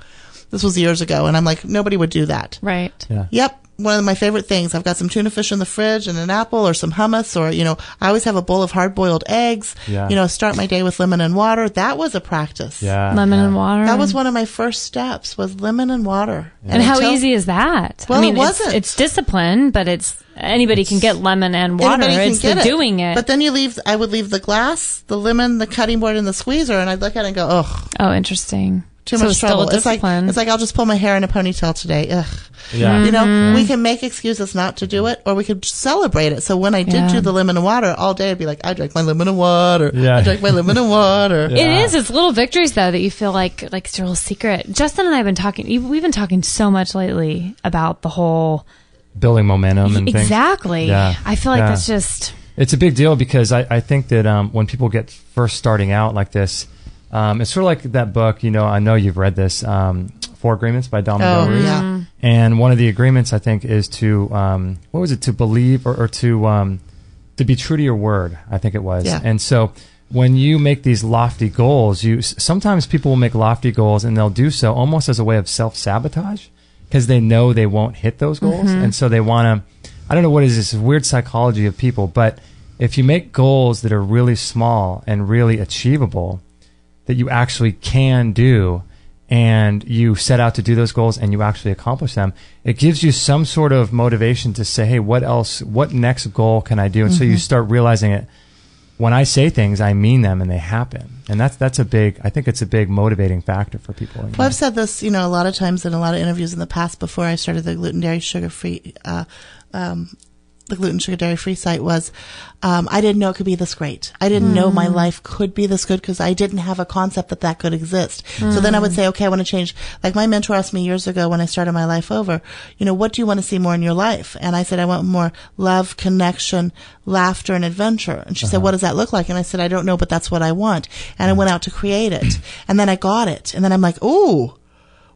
This was years ago. And I'm like, nobody would do that. Right. Yeah. Yep. One of my favorite things. I've got some tuna fish in the fridge and an apple or some hummus, or, I always have a bowl of hard-boiled eggs. Yeah. Start my day with lemon and water. That was a practice. Yeah. Lemon yeah. and water. That was one of my first steps, was lemon and water. And how until- easy is that? Well, I mean, it wasn't. It's discipline, but anybody can get lemon and water. Anybody can It's get the doing it. But then I would leave the glass, the lemon, the cutting board, and the squeezer, and I'd look at it and go, ugh, Oh, interesting. too So much it's still trouble. a discipline. It's like I'll just pull my hair in a ponytail today. Ugh. Yeah. We can make excuses not to do it, or we could celebrate it. So when I did Yeah. do the lemon and water all day, I'd be like, I drank my lemon and water. Yeah. I drank my lemon and water. Yeah. It is. It's little victories though that you feel like it's a real secret. Justin and I have been talking. We've been talking so much lately about the whole Building momentum and things. exactly. Yeah. I feel like Yeah. that's just It's a big deal because I think that when people get first starting out like this, it's sort of like that book, I know you've read this, 4 Agreements by Domino Ruiz. yeah. And one of the agreements, I think, is to, what was it, to believe or to be true to your word, I think it was. Yeah. And so when you make these lofty goals, sometimes people will make lofty goals and they'll do so almost as a way of self-sabotage because they know they won't hit those goals. And so they want to, I don't know what is this weird psychology of people, but if you make goals that are really small and really achievable, that you actually can do, and you set out to do those goals and you actually accomplish them, it gives you some sort of motivation to say, hey, what next goal can I do? And so you start realizing it. When I say things, I mean them and they happen. And I think it's a big motivating factor for people. Well, I've said this, a lot of times in a lot of interviews in the past before I started the gluten, dairy, sugar-free, the gluten, sugar, dairy-free site was, I didn't know it could be this great. I didn't know my life could be this good because I didn't have a concept that could exist. So then I would say, okay, I want to change. Like my mentor asked me years ago when I started my life over, what do you want to see more in your life? And I said, I want more love, connection, laughter, and adventure. And she said, what does that look like? And I said, I don't know, but that's what I want. And I went out to create it. And then I got it. And then I'm like, ooh.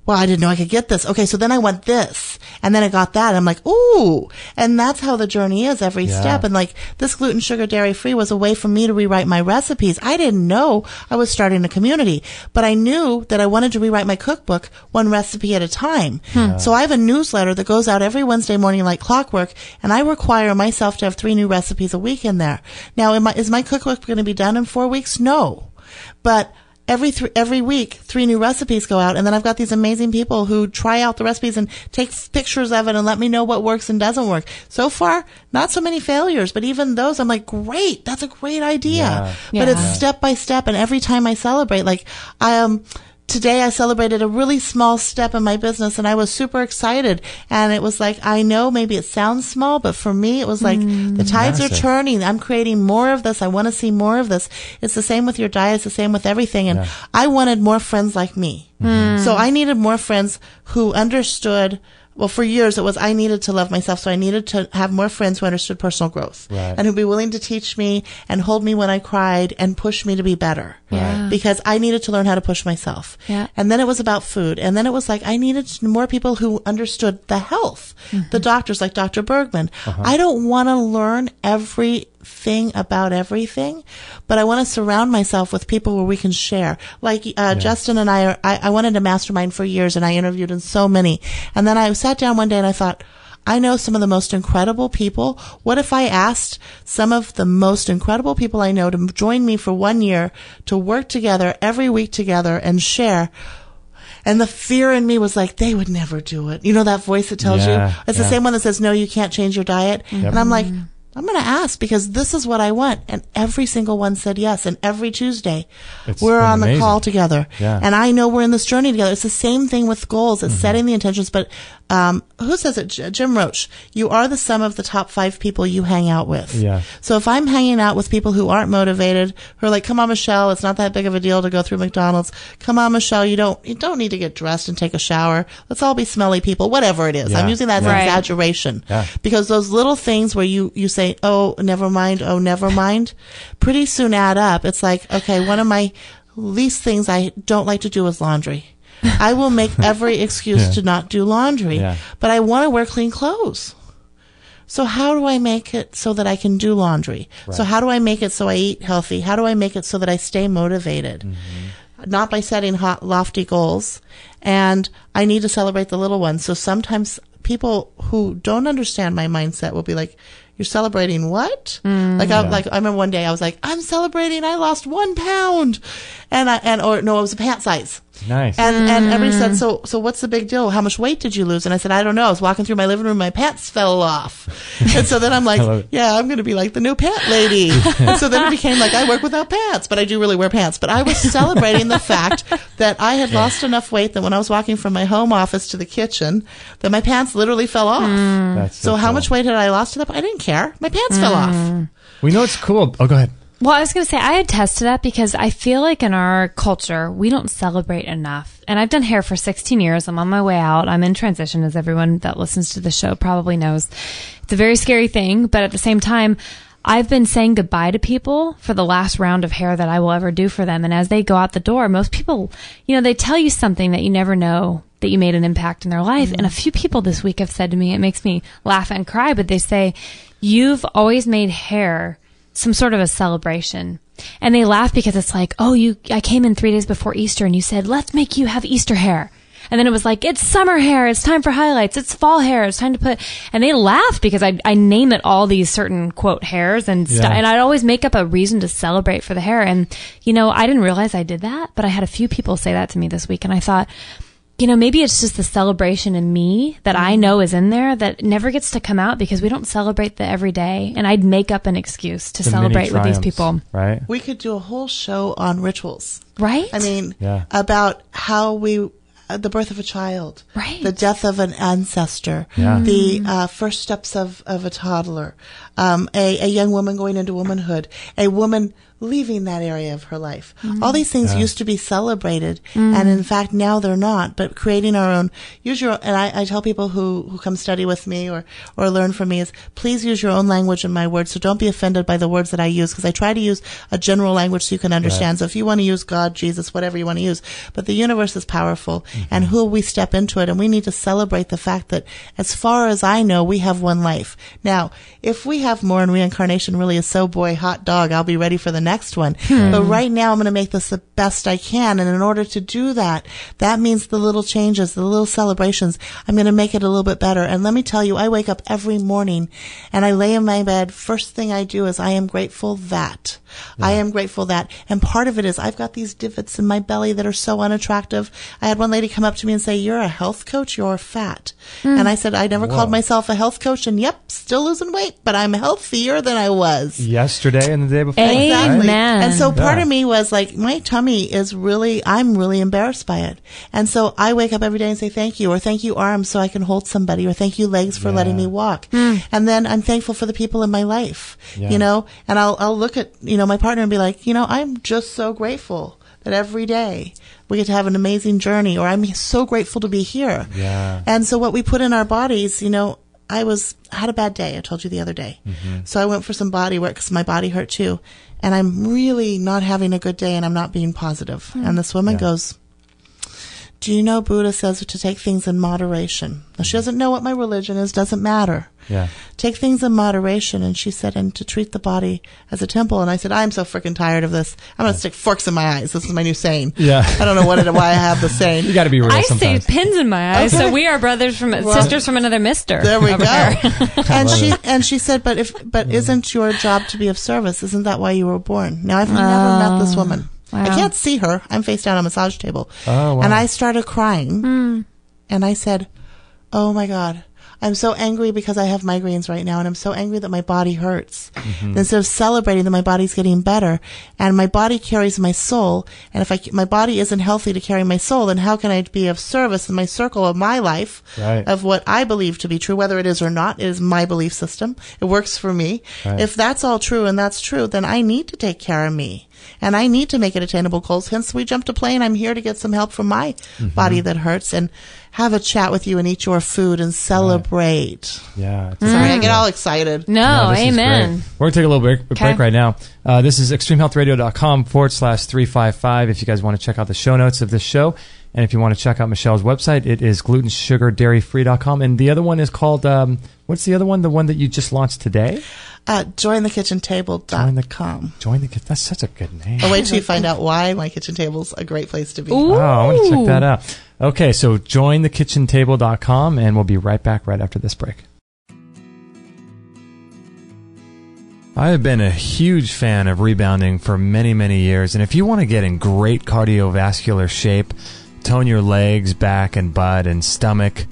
Well, I didn't know I could get this. Okay, so then I want this. And then I got that. I'm like, ooh. And that's how the journey is every step. And like this gluten, sugar, dairy free was a way for me to rewrite my recipes. I didn't know I was starting a community, but I knew that I wanted to rewrite my cookbook one recipe at a time. So I have a newsletter that goes out every Wednesday morning like clockwork, and I require myself to have 3 new recipes a week in there. Now, is my cookbook going to be done in 4 weeks? No. But every week, 3 new recipes go out, and then I've got these amazing people who try out the recipes and take pictures of it and let me know what works and doesn't work. So far, not so many failures, but even those, I'm like, great, that's a great idea. Yeah. But it's step by step, and every time I celebrate, like today I celebrated a really small step in my business and I was super excited. And it was like, I know maybe it sounds small, but for me, it was like the tides are turning. I'm creating more of this. I want to see more of this. It's the same with your diet. It's the same with everything. And I wanted more friends like me. So I needed more friends who understood. Well, for years it was I needed to love myself, so I needed to have more friends who understood personal growth and who'd be willing to teach me and hold me when I cried and push me to be better. Because I needed to learn how to push myself. And then it was about food. And then it was like I needed more people who understood the health. The doctors like Dr. Bergman. I don't want to learn everything about everything, but I want to surround myself with people where we can share. Like Justin and I wanted a mastermind for years, and I interviewed in so many. And then I sat down one day and I thought, I know some of the most incredible people. What if I asked some of the most incredible people I know to join me for 1 year to work together every week together and share? And the fear in me was like, they would never do it. You know that voice that tells you? It's the same one that says, no, you can't change your diet. And I'm like, I'm going to ask because this is what I want. And every single one said yes. And every Tuesday, we're on the call together. And I know we're in this journey together. It's the same thing with goals. It's setting the intentions, but who says it? Jim Roach. You are the sum of the top 5 people you hang out with. Yeah. So if I'm hanging out with people who aren't motivated, who are like, come on, Michelle, it's not that big of a deal to go through McDonald's. Come on, Michelle, you don't need to get dressed and take a shower. Let's all be smelly people, whatever it is. Yeah. I'm using that as an exaggeration. Yeah. Because those little things where you say, oh, never mind, pretty soon add up. It's like, okay, one of my least things I don't like to do is laundry. I will make every excuse to not do laundry, but I want to wear clean clothes. So how do I make it so that I can do laundry? Right. So how do I make it so I eat healthy? How do I make it so that I stay motivated? Mm-hmm. Not by setting lofty goals. And I need to celebrate the little ones. So sometimes people who don't understand my mindset will be like, you're celebrating what? I remember one day I was like, I'm celebrating I lost 1 pound. It was a pant size. Nice. And everybody said, so what's the big deal? How much weight did you lose? And I said, I don't know. I was walking through my living room, my pants fell off. And so then I'm like, yeah, I'm going to be like the new pant lady. And so then it became like, I work without pants, but I do really wear pants. But I was celebrating the fact that I had lost enough weight that when I was walking from my home office to the kitchen, that my pants literally fell off. That's so how much weight had I lost to that? I didn't care. My pants fell off. We know it's cool. Oh, go ahead. Well, I was going to say, I attest to that because I feel like in our culture, we don't celebrate enough. And I've done hair for 16 years. I'm on my way out. I'm in transition, as everyone that listens to the show probably knows. It's a very scary thing, but at the same time, I've been saying goodbye to people for the last round of hair that I will ever do for them. And as they go out the door, most people, they tell you something that you never know that you made an impact in their life. And a few people this week have said to me, it makes me laugh and cry, but they say, you've always made hair some sort of a celebration. And they laugh because it's like, I came in 3 days before Easter and you said, let's make you have Easter hair. And then it was like, it's summer hair. It's time for highlights. It's fall hair. It's time to put, and they laugh because I name it all these certain quote hairs and stuff. And I'd always make up a reason to celebrate for the hair. And, I didn't realize I did that, but I had a few people say that to me this week. And I thought, maybe it's just the celebration in me that I know is in there that never gets to come out because we don't celebrate the everyday. And I'd make up an excuse to celebrate with these people. Right. We could do a whole show on rituals. Right. I mean, about how the birth of a child, right? The death of an ancestor, the first steps of a toddler, a young woman going into womanhood, a woman leaving that area of her life. All these things used to be celebrated, and in fact now they're not. But creating our own, and I tell people who come study with me or learn from me is please use your own language in my words. So don't be offended by the words that I use because I try to use a general language so you can understand. Right. So if you want to use God, Jesus, whatever you want to use, but the universe is powerful, and who we step into it, and we need to celebrate the fact that as far as I know, we have one life. Now, if we have more and reincarnation really is so boy hot dog, I'll be ready for the next one. But right now I'm going to make this the best I can. And in order to do that, that means the little changes, the little celebrations, I'm going to make it a little bit better. And let me tell you, I wake up every morning and I lay in my bed. First thing I do is I am grateful that. I am grateful that. And part of it is I've got these divots in my belly that are so unattractive. I had one lady come up to me and say, you're a health coach, you're fat. And I said, I never called myself a health coach, and yep, still losing weight, but I'm healthier than I was yesterday and the day before. Exactly. Right? And so part of me was like, my tummy is really, I'm really embarrassed by it. And so I wake up every day and say thank you, or thank you arms so I can hold somebody, or thank you legs for letting me walk. And then I'm thankful for the people in my life, and I'll look at, my partner and be like, I'm just so grateful that every day we get to have an amazing journey, or I'm so grateful to be here. Yeah. And so what we put in our bodies, I had a bad day. I told you the other day. So I went for some body work because my body hurt too. And I'm really not having a good day and I'm not being positive. And this woman goes, do you know Buddha says to take things in moderation? Now, she doesn't know what my religion is, doesn't matter. Yeah. Take things in moderation. And she said, and to treat the body as a temple. And I said, I'm so freaking tired of this. I'm going to stick forks in my eyes. This is my new saying. Yeah. I don't know why I have the saying. You got to be real sometimes. I say pins in my eyes. Okay. So we are sisters from another mister. There we go. And she said, but isn't your job to be of service? Isn't that why you were born? Now, I've never met this woman. Wow. I can't see her. I'm face down on a massage table. Oh, wow. And I started crying. And I said, oh my God, I'm so angry because I have migraines right now, and I'm so angry that my body hurts. Instead of celebrating that my body's getting better, and my body carries my soul, and if my body isn't healthy to carry my soul, then how can I be of service in my circle of my life, of what I believe to be true, whether it is or not? It is my belief system. It works for me. If that's all true and that's true, then I need to take care of me. And I need to make it attainable goals. Hence, we jumped a plane. I'm here to get some help from my body that hurts and have a chat with you and eat your food and celebrate. Yeah. Sorry, I get all excited. No, amen. We're going to take a little break right now. This is extremehealthradio.com/355 if you guys want to check out the show notes of this show. And if you want to check out Michelle's website, it is glutensugardairyfree.com. And the other one is called, what's the other one? The one that you just launched today? Jointhekitchentable.com. That's such a good name. I'll wait till you find out why my kitchen table's a great place to be. Ooh. Oh, I want to check that out. Okay, so jointhekitchentable.com, and we'll be right back right after this break. I have been a huge fan of rebounding for many, many years, and if you want to get in great cardiovascular shape, tone your legs, back, and butt, and stomach,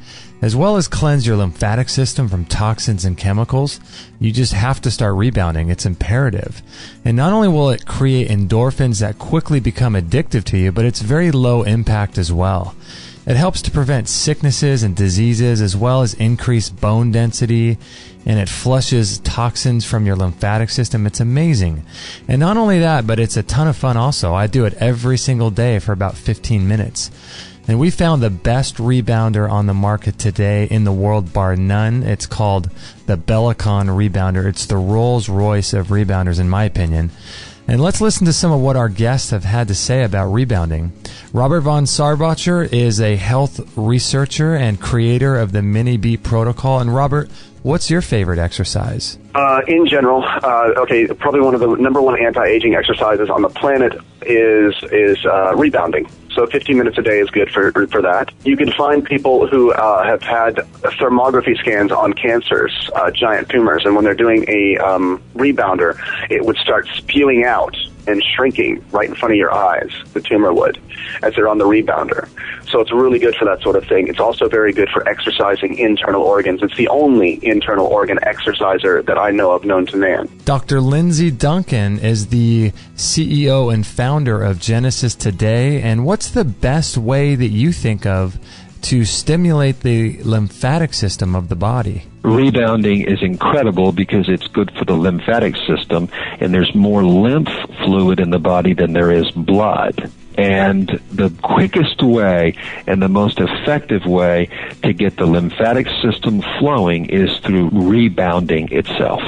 as well as cleanse your lymphatic system from toxins and chemicals, you just have to start rebounding. It's imperative. And not only will it create endorphins that quickly become addictive to you, but it's very low impact as well. It helps to prevent sicknesses and diseases, as well as increase bone density, and it flushes toxins from your lymphatic system. It's amazing. And not only that, but it's a ton of fun also. I do it every single day for about 15 minutes. And we found the best rebounder on the market today in the world, bar none. It's called the Bellicon Rebounder. It's the Rolls-Royce of rebounders, in my opinion. And let's listen to some of what our guests have had to say about rebounding. Robert von Sarbacher is a health researcher and creator of the Mini Beat Protocol. And Robert, what's your favorite exercise? In general, probably one of the number one anti-aging exercises on the planet is rebounding. So 15 minutes a day is good for that. You can find people who have had thermography scans on cancers, giant tumors, and when they're doing a rebounder, it would start spewing out and shrinking right in front of your eyes, the tumor would, as they're on the rebounder. So it's really good for that sort of thing. It's also very good for exercising internal organs. It's the only internal organ exerciser that I know of known to man. Dr. Lindsay Duncan is the CEO and founder of Genesis Today. And what's the best way that you think of to stimulate the lymphatic system of the body? Rebounding is incredible because it's good for the lymphatic system, and there's more lymph fluid in the body than there is blood. And the quickest way and the most effective way to get the lymphatic system flowing is through rebounding itself.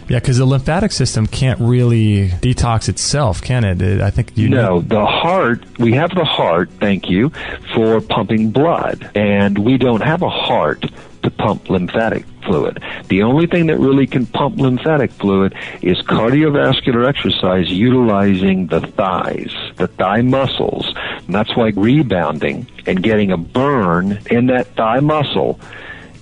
Yeah, because the lymphatic system can't really detox itself, can it? I think you know. The heart, we have the heart, thank you, for pumping blood. And we don't have a heart to pump lymphatic fluid. The only thing that really can pump lymphatic fluid is cardiovascular exercise utilizing the thighs, the thigh muscles. And that's why rebounding and getting a burn in that thigh muscle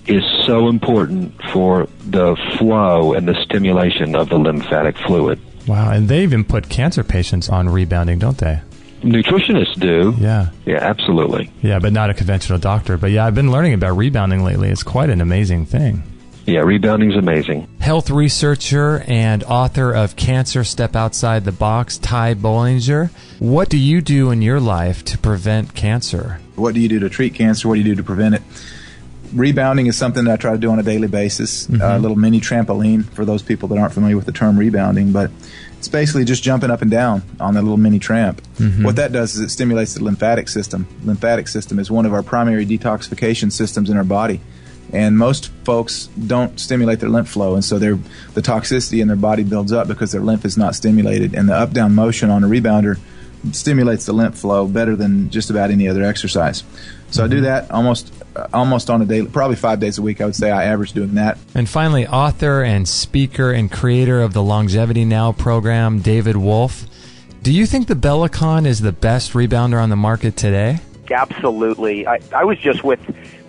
is so important for the flow and the stimulation of the lymphatic fluid. Wow, and they even put cancer patients on rebounding, don't they? Nutritionists do. Yeah. Yeah, absolutely. Yeah, but not a conventional doctor. But yeah, I've been learning about rebounding lately. It's quite an amazing thing. Yeah, rebounding's amazing. Health researcher and author of Cancer Step Outside the Box, Ty Bollinger. What do you do in your life to prevent cancer? What do you do to treat cancer? What do you do to prevent it? Rebounding is something that I try to do on a daily basis. A little mini trampoline for those people that aren't familiar with the term rebounding, but it's basically just jumping up and down on that little mini tramp. What that does is it stimulates the lymphatic system. Lymphatic system is one of our primary detoxification systems in our body. And most folks don't stimulate their lymph flow, and so the toxicity in their body builds up because their lymph is not stimulated. And the up-down motion on a rebounder stimulates the lymph flow better than just about any other exercise. So I do that almost on a daily, probably 5 days a week. I would say I average doing that. And finally, author and speaker and creator of the Longevity Now program, David Wolf. Do you think the Bellicon is the best rebounder on the market today? Absolutely. I was just with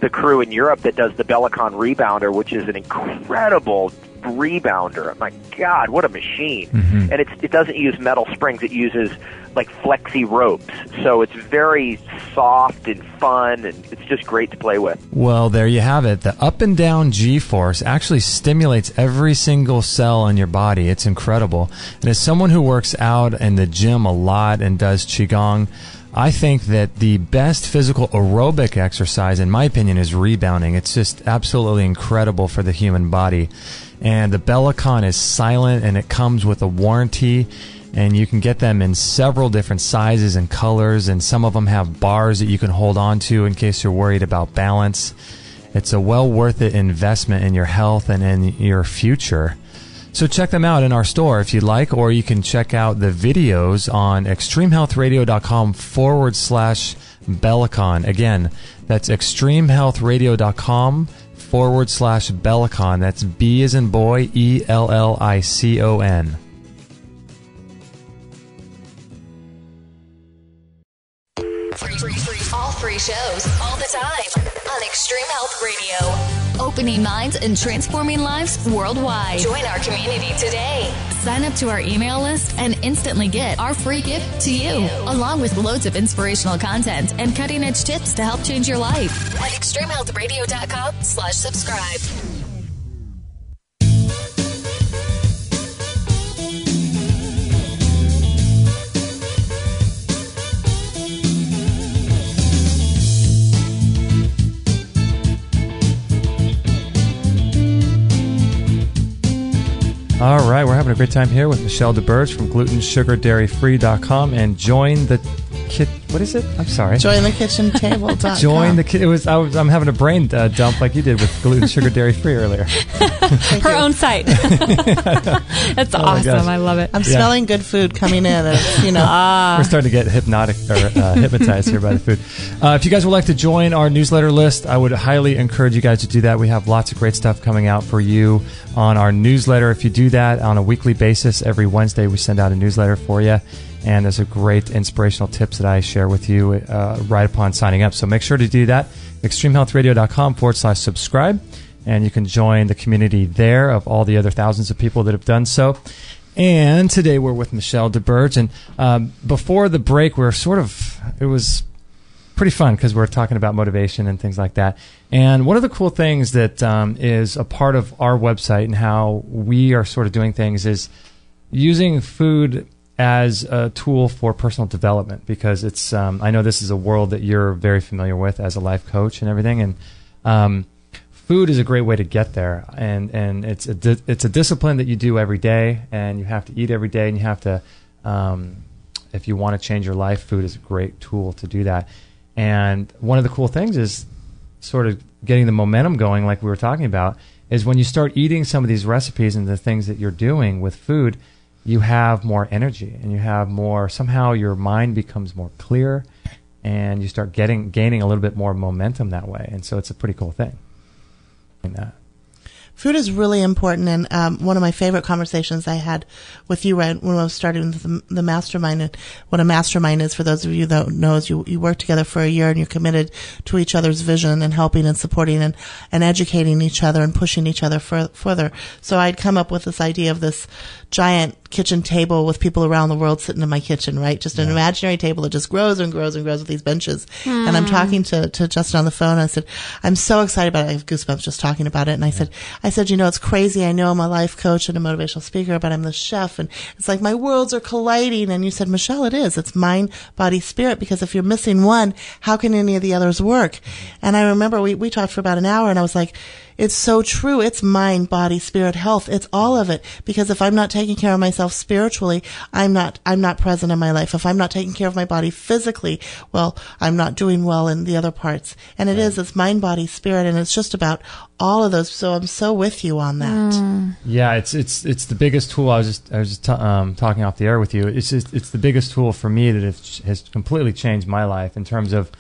the crew in Europe that does the Bellicon rebounder, which is an incredible rebounder. My God, what a machine. And it doesn't use metal springs. It uses like flexi ropes. So it's very soft and fun, and it's just great to play with. Well, there you have it. The up and down G-force actually stimulates every single cell in your body. It's incredible. And as someone who works out in the gym a lot and does Qigong, I think that the best physical aerobic exercise, in my opinion, is rebounding. It's just absolutely incredible for the human body. And the Bellicon is silent, and it comes with a warranty, and you can get them in several different sizes and colors, and some of them have bars that you can hold on to in case you're worried about balance. It's a well worth it investment in your health and in your future. So check them out in our store if you'd like, or you can check out the videos on extremehealthradio.com/Bellicon. Again, that's extremehealthradio.com/Bellicon. That's B as in boy, ELLICON. All free shows, all the time, on Extreme Health Radio. Opening minds and transforming lives worldwide. Join our community today. Sign up to our email list and instantly get our free gift to you, along with loads of inspirational content and cutting-edge tips to help change your life at extremehealthradio.com/subscribe. All right, we're having a great time here with Michelle Deberge from glutensugardairyfree.com, and join the what is it? I'm sorry. JoinTheKitchenTable.com. Join the I'm having a brain dump like you did with Gluten Sugar Dairy Free earlier. Her own site. That's awesome. I love it. I'm smelling good food coming in. We're starting to get hypnotized here by the food. If you guys would like to join our newsletter list, I would highly encourage you guys to do that. We have lots of great stuff coming out for you on our newsletter. If you do that on a weekly basis, every Wednesday we send out a newsletter for you. And there's a great inspirational tips that I share with you right upon signing up. So make sure to do that. extremehealthradio.com/subscribe. And you can join the community there of all the other thousands of people that have done so. And today we're with Michelle Deberge. And before the break, it was pretty fun because we're talking about motivation and things like that. And one of the cool things that is a part of our website and how we are sort of doing things is using food as a tool for personal development, because it's I know this is a world that you're very familiar with as a life coach and everything, and food is a great way to get there, and it's a discipline that you do every day, and you have to eat every day, and you have to if you want to change your life, food is a great tool to do that. And one of the cool things is sort of getting the momentum going, like we were talking about, is when you start eating some of these recipes and the things that you're doing with food, you have more energy, and you have more, somehow your mind becomes more clear, and you start gaining a little bit more momentum that way. And so it's a pretty cool thing. Food is really important, and one of my favorite conversations I had with you right when I was starting the mastermind, and what a mastermind is, for those of you that knows, you work together for a year and you're committed to each other's vision and helping and supporting and educating each other and pushing each other further. So I'd come up with this idea of this giant kitchen table with people around the world sitting in my kitchen, right? Just an imaginary table that just grows and grows and grows with these benches. And I'm talking to Justin on the phone, and I said, I'm so excited about it. I have goosebumps just talking about it. And I said, it's crazy. I know I'm a life coach and a motivational speaker, but I'm the chef, and it's like my worlds are colliding. And you said, Michelle, it is. It's mind, body, spirit, because if you're missing one, how can any of the others work? And I remember we talked for about an hour, and I was like, it's so true. It's mind, body, spirit, health. It's all of it. Because if I'm not taking care of myself spiritually, I'm not present in my life. If I'm not taking care of my body physically, well, I'm not doing well in the other parts. And it's mind, body, spirit, and it's just about all of those. So I'm so with you on that. Yeah, it's the biggest tool. I was just talking off the air with you. It's the biggest tool for me that has completely changed my life in terms of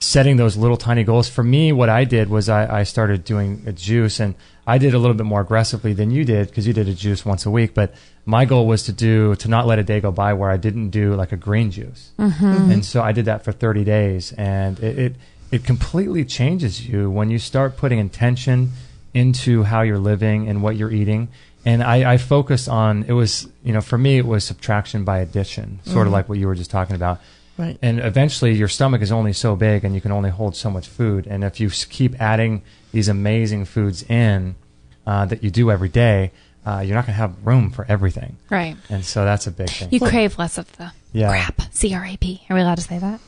setting those little tiny goals. For me, what I did was I started doing a juice, and I did a little bit more aggressively than you did, because you did a juice once a week. But my goal was to not let a day go by where I didn't do like a green juice. And so I did that for 30 days, and it completely changes you when you start putting intention into how you're living and what you're eating. And I focus on, it was, for me, it was subtraction by addition, sort of like what you were just talking about. Right. And eventually your stomach is only so big and you can only hold so much food. And if you keep adding these amazing foods in that you do every day, you're not going to have room for everything. Right. And so that's a big thing. You crave less of the crap. C-R-A-P. Are we allowed to say that?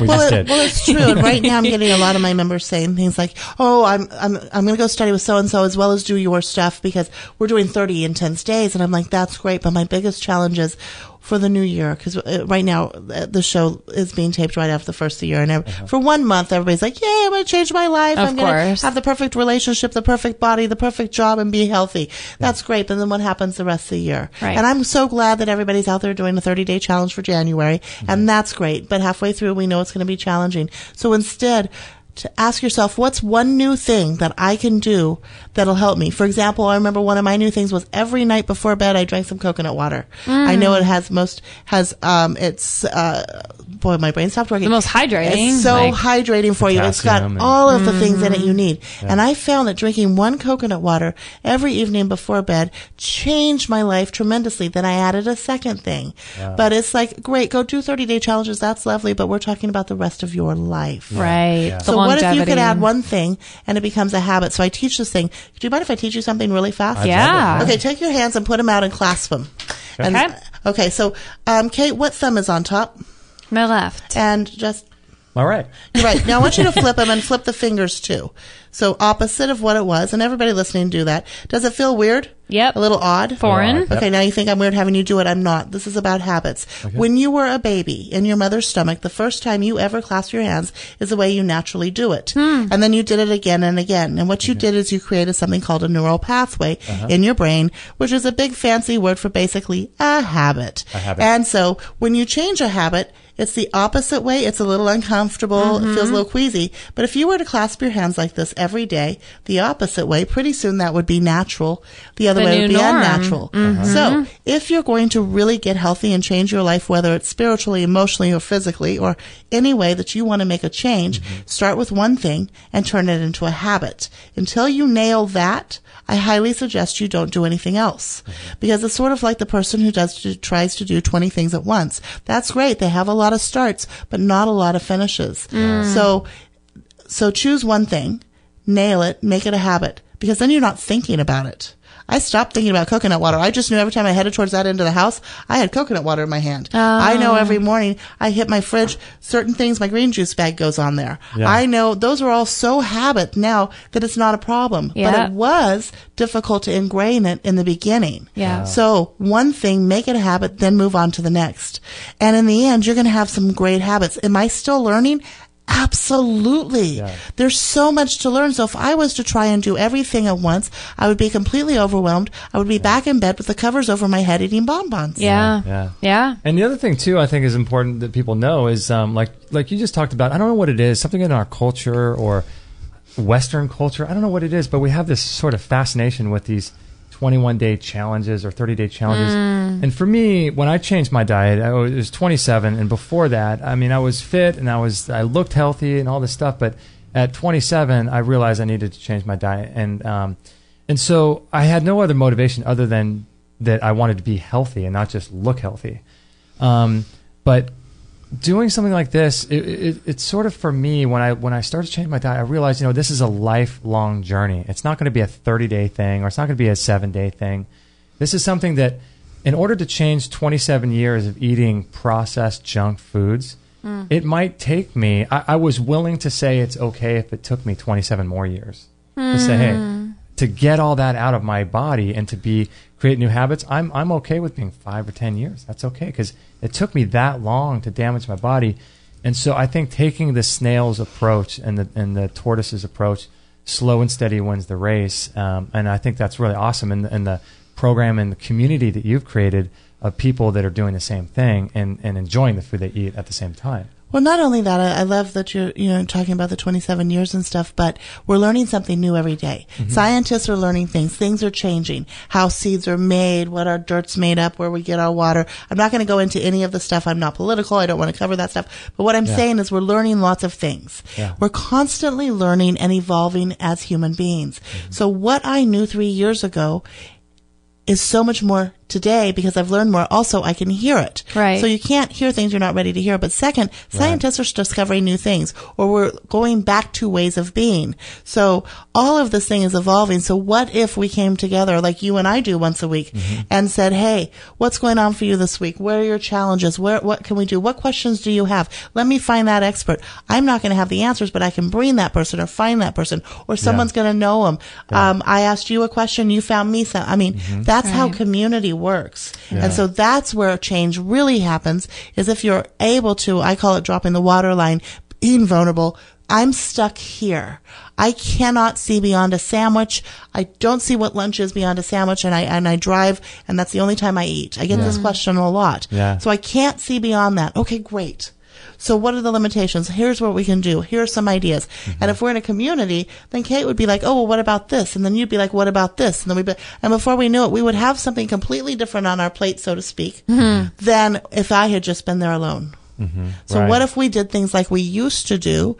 We just did. Well, it's true. And right now I'm getting a lot of my members saying things like, oh, I'm going to go study with so-and-so as well as do your stuff because we're doing 30 intense days. And I'm like, that's great. But my biggest challenge is for the new year, because right now the show is being taped right after the first of the year. And for 1 month, everybody's like, yay, I'm going to change my life. I'm going to have the perfect relationship, the perfect body, the perfect job, and be healthy. That's great. But then what happens the rest of the year? Right. And I'm so glad that everybody's out there doing a 30-day challenge for January. And that's great. But halfway through, we know it's going to be challenging. So instead, to ask yourself, what's one new thing that I can do that'll help me? For example, I remember one of my new things was every night before bed, I drank some coconut water. I know it boy, my brain stopped working. The most hydrating. It's so hydrating for you. It's got all of the things in it you need. Yeah. And I found that drinking one coconut water every evening before bed changed my life tremendously. Then I added a second thing. Yeah. But it's like, great, go do 30-day challenges. That's lovely. But we're talking about the rest of your life. Right. Yeah. So what if you could add one thing and it becomes a habit? So I teach this thing. Do you mind if I teach you something really fast? Yeah. Okay, take your hands and put them out and clasp them. Okay. Okay, so Kate, what thumb is on top? My left. And just... All right. You're right. Now I want you to flip them and flip the fingers too. So opposite of what it was, and everybody listening do that. Does it feel weird? Yep. A little odd? Foreign. Yep. Okay, now you think I'm weird having you do it. I'm not. This is about habits. Okay. When you were a baby in your mother's stomach, the first time you ever clasped your hands is the way you naturally do it. And then you did it again and again. And what you did is you created something called a neural pathway in your brain, which is a big fancy word for basically a habit. A habit. And so when you change a habit, it's the opposite way. It's a little uncomfortable. It feels a little queasy. But if you were to clasp your hands like this every day, the opposite way, pretty soon that would be natural. The other way would be unnatural. So if you're going to really get healthy and change your life, whether it's spiritually, emotionally, or physically, or any way that you want to make a change, start with one thing and turn it into a habit. Until you nail that, I highly suggest you don't do anything else. Because it's sort of like the person who tries to do 20 things at once. That's great. They have a lot of starts, but not a lot of finishes. So choose one thing, nail it, make it a habit, because then you're not thinking about it. I stopped thinking about coconut water. I just knew every time I headed towards that end of the house, I had coconut water in my hand. I know every morning I hit my fridge, certain things, my green juice bag goes on there. Yeah. I know those are all so habit now that it's not a problem. Yeah. But it was difficult to ingrain it in the beginning. Yeah. So one thing, make it a habit, then move on to the next. And in the end, you're going to have some great habits. Am I still learning? Absolutely. Yeah. There's so much to learn. So if I was to try and do everything at once, I would be completely overwhelmed. I would be back in bed with the covers over my head eating bonbons. Yeah. And the other thing too, I think is important that people know is like you just talked about. I don't know what it is. Something in our culture or Western culture. I don't know what it is, but we have this sort of fascination with these 21-day challenges or 30-day challenges. And for me, when I changed my diet, I was 27, and before that, I mean, I was fit and I looked healthy and all this stuff. But at 27, I realized I needed to change my diet, and so I had no other motivation other than that I wanted to be healthy and not just look healthy. But doing something like this, it's sort of for me, when I started to change my diet, I realized, this is a lifelong journey. It's not going to be a 30-day thing, or it's not going to be a 7-day thing. This is something that, in order to change 27 years of eating processed junk foods, it might take me, I was willing to say it's okay if it took me 27 more years. To say, hey, to get all that out of my body and to create new habits, I'm okay with being 5 or 10 years. That's okay, because it took me that long to damage my body. And so I think taking the snail's approach and the tortoise's approach, slow and steady wins the race. And I think that's really awesome. And the program and the community that you've created of people that are doing the same thing and enjoying the food they eat at the same time. Well, not only that, I love that you're talking about the 27 years and stuff, but we're learning something new every day. Mm-hmm. Scientists are learning things. Things are changing. How seeds are made, what our dirt's made up, where we get our water. I'm not going to go into any of the stuff. I'm not political. I don't want to cover that stuff. But what I'm saying is we're learning lots of things. Yeah. We're constantly learning and evolving as human beings. Mm-hmm. So what I knew 3 years ago is so much more today because I've learned more. Also, I can hear it. Right. So you can't hear things you're not ready to hear. But second, scientists are discovering new things, or we're going back to ways of being. So all of this thing is evolving. So what if we came together like you and I do once a week and said, hey, what's going on for you this week? Where are your challenges? What can we do? What questions do you have? Let me find that expert. I'm not going to have the answers, but I can bring that person or find that person, or someone's going to know them. Yeah. I asked you a question. You found me some. I mean, that's how community works. Yeah. And so that's where change really happens, is if you're able to, I call it dropping the water line, being vulnerable. I'm stuck here. I cannot see beyond a sandwich. I don't see what lunch is beyond a sandwich, and I drive, and that's the only time I eat. I get this question a lot. Yeah. So I can't see beyond that. Okay, great. So what are the limitations? Here's what we can do. Here are some ideas. Mm-hmm. And if we're in a community, then Kate would be like, oh, well, what about this? And then you'd be like, what about this? And then and before we knew it, we would have something completely different on our plate, so to speak, than if I had just been there alone. Mm-hmm. So what if we did things like we used to do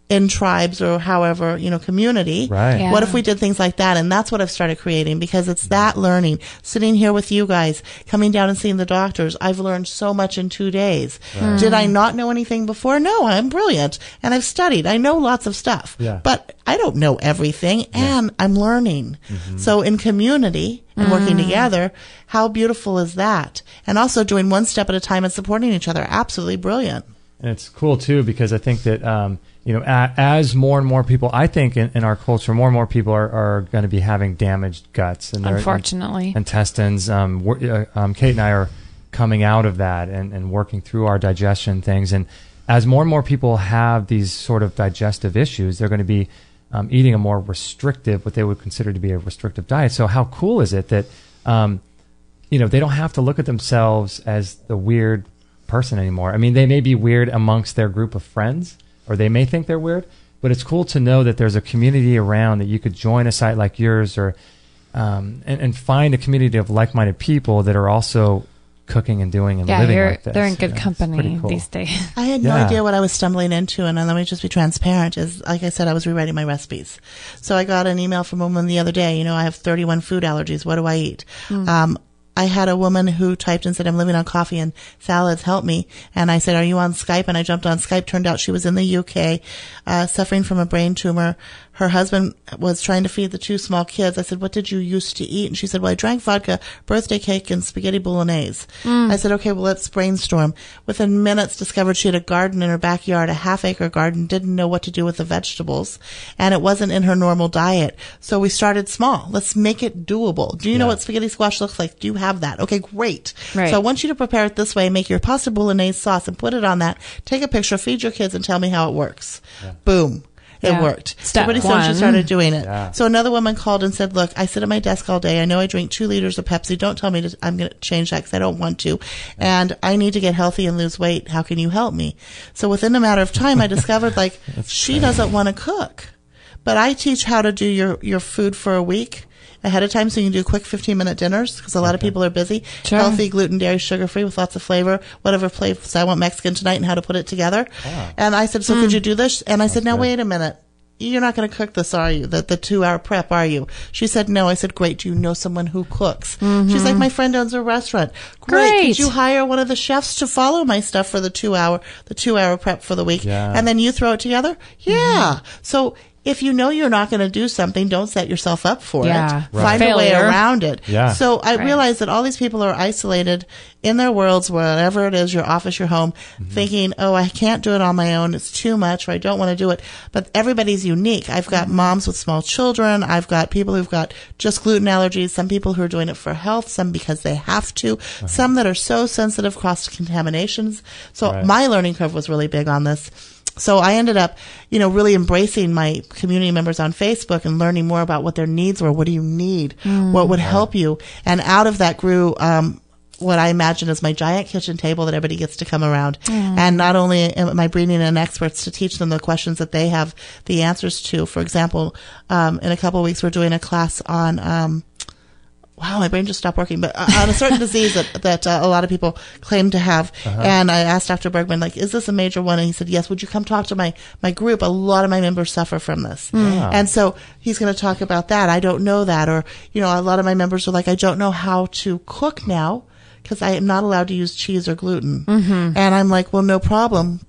in tribes or however, community? Right. Yeah. What if we did things like that? And that's what I've started creating, because it's that learning. Sitting here with you guys, coming down and seeing the doctors, I've learned so much in 2 days. Right. Did I not know anything before? No, I'm brilliant. And I've studied. I know lots of stuff. Yeah. But I don't know everything, and I'm learning. Mm-hmm. So in community and working together, how beautiful is that? And also doing one step at a time and supporting each other. Absolutely brilliant. And it's cool, too, because I think that as more and more people, I think in our culture, more and more people are going to be having damaged guts. And unfortunately. Intestines. Kate and I are coming out of that and working through our digestion things. And as more and more people have these sort of digestive issues, they're going to be eating a more restrictive, what they would consider to be a restrictive diet. So how cool is it that, they don't have to look at themselves as the weird person anymore. I mean, they may be weird amongst their group of friends, or they may think they're weird, but it's cool to know that there's a community around that you could join a site like yours, or and find a community of like-minded people that are also cooking and doing and living like this. They're in good company cool. these days. I had no idea what I was stumbling into, and let me just be transparent. Is like I said, I was rewriting my recipes. So I got an email from a woman the other day. I have 31 food allergies. What do I eat? I had a woman who typed and said, I'm living on coffee and salads, help me. And I said, are you on Skype? And I jumped on Skype. Turned out she was in the UK, suffering from a brain tumor. Her husband was trying to feed the 2 small kids. I said, what did you used to eat? And she said, well, I drank vodka, birthday cake, and spaghetti bolognese. I said, okay, well, let's brainstorm. Within minutes, discovered she had a garden in her backyard, a half-acre garden, didn't know what to do with the vegetables, and it wasn't in her normal diet. So we started small. Let's make it doable. Do you know what spaghetti squash looks like? Do you have that? Okay, great. Right. So I want you to prepare it this way. Make your pasta bolognese sauce and put it on that. Take a picture, feed your kids, and tell me how it works. Yeah. Boom. It worked. Step pretty soon she started doing it. Yeah. So another woman called and said, look, I sit at my desk all day. I know I drink 2 liters of Pepsi. Don't tell me I'm going to change that because I don't want to. And I need to get healthy and lose weight. How can you help me? So within a matter of time, I discovered she doesn't want to cook. But I teach how to do your food for a week ahead of time, so you can do quick 15-minute dinners, because a lot of people are busy. Sure. Healthy, gluten, dairy, sugar-free with lots of flavor, whatever flavors. I want Mexican tonight, and how to put it together. And I said, so could you do this? And I said, now wait a minute. You're not going to cook this, are you? The 2-hour prep, are you? She said, no. I said, great. Do you know someone who cooks? She's like, my friend owns a restaurant. Great. Could you hire one of the chefs to follow my stuff for the 2-hour prep for the week? Yeah. And then you throw it together? Yeah. So if you know you're not going to do something, don't set yourself up for it. Right. Find a way around it. Yeah. So I realized that all these people are isolated in their worlds, wherever it is, your office, your home, thinking, oh, I can't do it on my own. It's too much, or I don't want to do it. But everybody's unique. I've got moms with small children. I've got people who've got just gluten allergies. Some people who are doing it for health. Some because they have to. Some that are so sensitive cross-contaminations. So my learning curve was really big on this. So I ended up, really embracing my community members on Facebook and learning more about what their needs were. What do you need? What would help you? And out of that grew, what I imagine is my giant kitchen table that everybody gets to come around. And not only am I bringing in experts to teach them the questions that they have the answers to. For example, in a couple of weeks, we're doing a class on, wow, my brain just stopped working, but on a certain disease that a lot of people claim to have. And I asked Dr. Bergman, like, is this a major one? And he said, yes, would you come talk to my group? A lot of my members suffer from this. And so he's going to talk about that. I don't know that. Or, a lot of my members are like, I don't know how to cook now because I am not allowed to use cheese or gluten. And I'm like, well, no problem.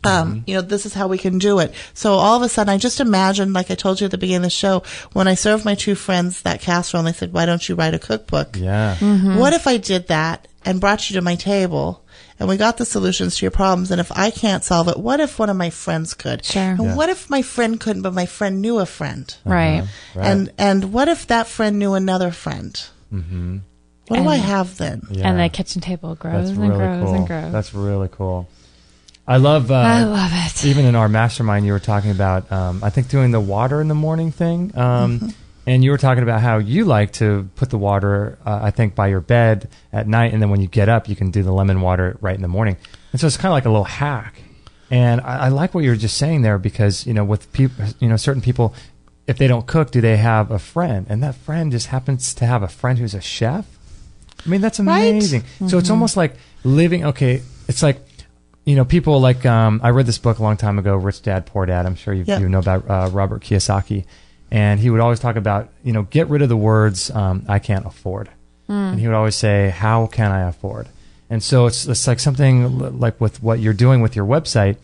This is how we can do it. So all of a sudden, I just imagined, like I told you at the beginning of the show, when I served my two friends that casserole, and they said, why don't you write a cookbook? Yeah. What if I did that and brought you to my table, and we got the solutions to your problems, and if I can't solve it, what if one of my friends could? Sure. And what if my friend couldn't, but my friend knew a friend? Right. And what if that friend knew another friend? What do I have then? Yeah. And the kitchen table grows and grows and grows. That's really cool. I love it. Even in our mastermind, you were talking about, I think, doing the water in the morning thing. And you were talking about how you like to put the water, I think, by your bed at night. And then when you get up, you can do the lemon water right in the morning. And so it's kind of like a little hack. And I like what you were just saying there because, with people, certain people, if they don't cook, do they have a friend? And that friend just happens to have a friend who's a chef. I mean, that's amazing. Right? So it's almost like living, it's like, people like, I read this book a long time ago, Rich Dad, Poor Dad. I'm sure you know about Robert Kiyosaki. And he would always talk about, get rid of the words, I can't afford. And he would always say, how can I afford? And so it's like something like with what you're doing with your website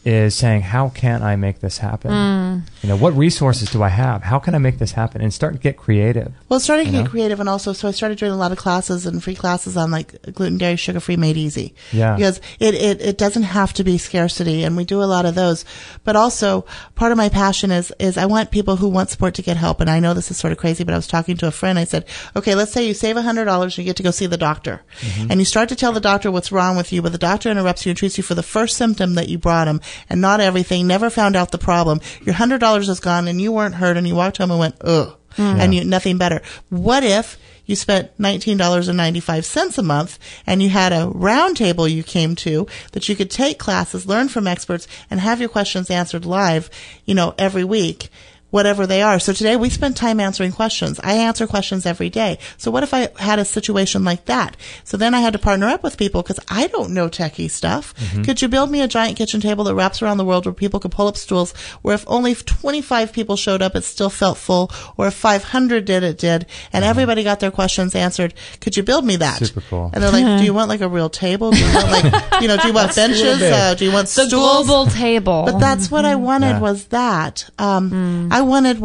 is saying, how can I make this happen? What resources do I have? How can I make this happen? And start to get creative. Well, starting to get creative, and also, so I started doing a lot of classes and free classes on like gluten, dairy, sugar-free, made easy. Yeah. Because it doesn't have to be scarcity, and we do a lot of those. But also, part of my passion is I want people who want support to get help. And I know this is sort of crazy, but I was talking to a friend. I said, okay, let's say you save $100 and you get to go see the doctor. And you start to tell the doctor what's wrong with you, but the doctor interrupts you and treats you for the first symptom that you brought him. And not everything, never found out the problem. Your $100 is gone and you weren't hurt and you walked home and went, ugh, and nothing better. What if you spent $19.95 a month and you had a round table you came to that you could take classes, learn from experts, and have your questions answered live, every week? Whatever they are. So today we spent time answering questions. I answer questions every day. So what if I had a situation like that? So then I had to partner up with people because I don't know techie stuff. Could you build me a giant kitchen table that wraps around the world where people could pull up stools, where if only 25 people showed up, it still felt full, or if 500 did, it did, and everybody got their questions answered? Could you build me that? Super cool. And they're like, do you want like a real table? Do you want like, do you want benches? Do you want stools? The global table. But that's what I wanted was that. I wanted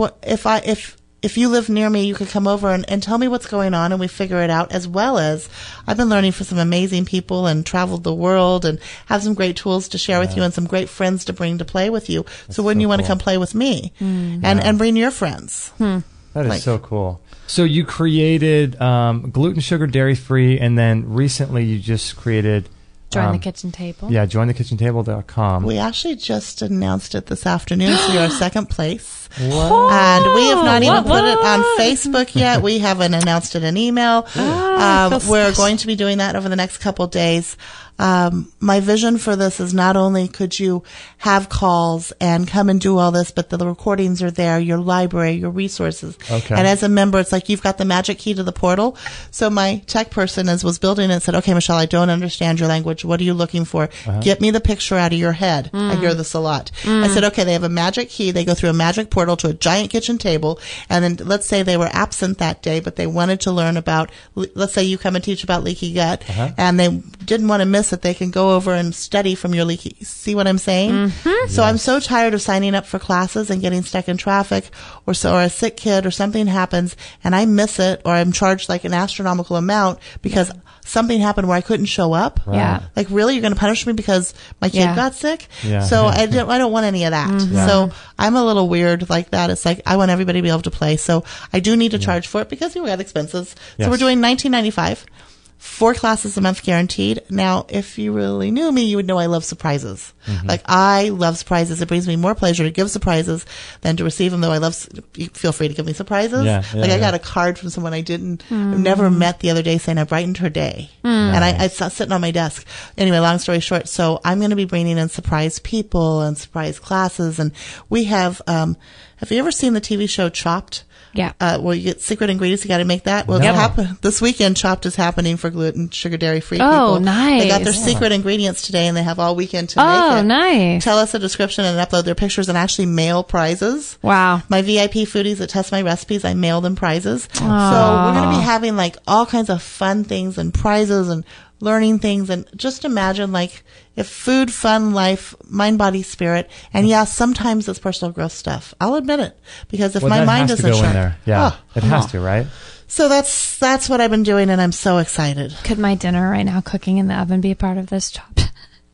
if you live near me, you could come over and tell me what's going on and we figure it out, as well as I've been learning from some amazing people and traveled the world and have some great tools to share with you and some great friends to bring to play with you. So wouldn't you want to come play with me and bring your friends? That is so cool. So you created gluten, sugar, dairy free, and then recently you just created Join the Kitchen Table. Yeah, jointhekitchentable.com. We actually just announced it this afternoon, so you're second place. What? And we have not even put it on Facebook yet. We haven't announced it in email. We're going to be doing that over the next couple of days. My vision for this is not only could you have calls and come and do all this, but the recordings are there, your library, your resources. Okay. And as a member, it's like you've got the magic key to the portal. So my tech person was building it and said, okay, Michelle, I don't understand your language. What are you looking for? Get me the picture out of your head. I hear this a lot. I said, okay, they have a magic key. They go through a magic portal to a giant kitchen table. And then let's say they were absent that day, but they wanted to learn about, let's say you come and teach about leaky gut and they didn't want to miss it. They can go over and study from your leaky. See what I'm saying? So I'm so tired of signing up for classes and getting stuck in traffic or a sick kid or something happens and I miss it or I'm charged like an astronomical amount because something happened where I couldn't show up. Yeah. Like, really? You're going to punish me because my kid got sick? Yeah. So I don't want any of that. So I'm a little weird like that. It's like I want everybody to be able to play. So I do need to charge for it because we got expenses. So we're doing $19.95 4 classes a month guaranteed. Now, if you really knew me, you would know I love surprises. Like, I love surprises. It brings me more pleasure to give surprises than to receive them, though I love, feel free to give me surprises. I got a card from someone I never met the other day saying I brightened her day. And I saw it sitting on my desk. Anyway, long story short, so I'm going to be bringing in surprise people and surprise classes. And we have you ever seen the TV show Chopped? Yeah. Where you get secret ingredients, you got to make that. Well, this weekend, Chopped is happening for gluten, sugar, dairy-free people. Oh, nice. They got their secret ingredients today, and they have all weekend to make it. Oh, nice. Tell us a description and upload their pictures and actually mail prizes. Wow. My VIP foodies that test my recipes, I mail them prizes. So we're going to be having like all kinds of fun things and prizes and learning things. And just imagine like if food, fun, life, mind, body, spirit, and sometimes it's personal growth stuff. I'll admit it, because if my mind isn't sharp, in there. Yeah, it has to, right? So that's what I've been doing, and I'm so excited. Could my dinner right now cooking in the oven be a part of this job?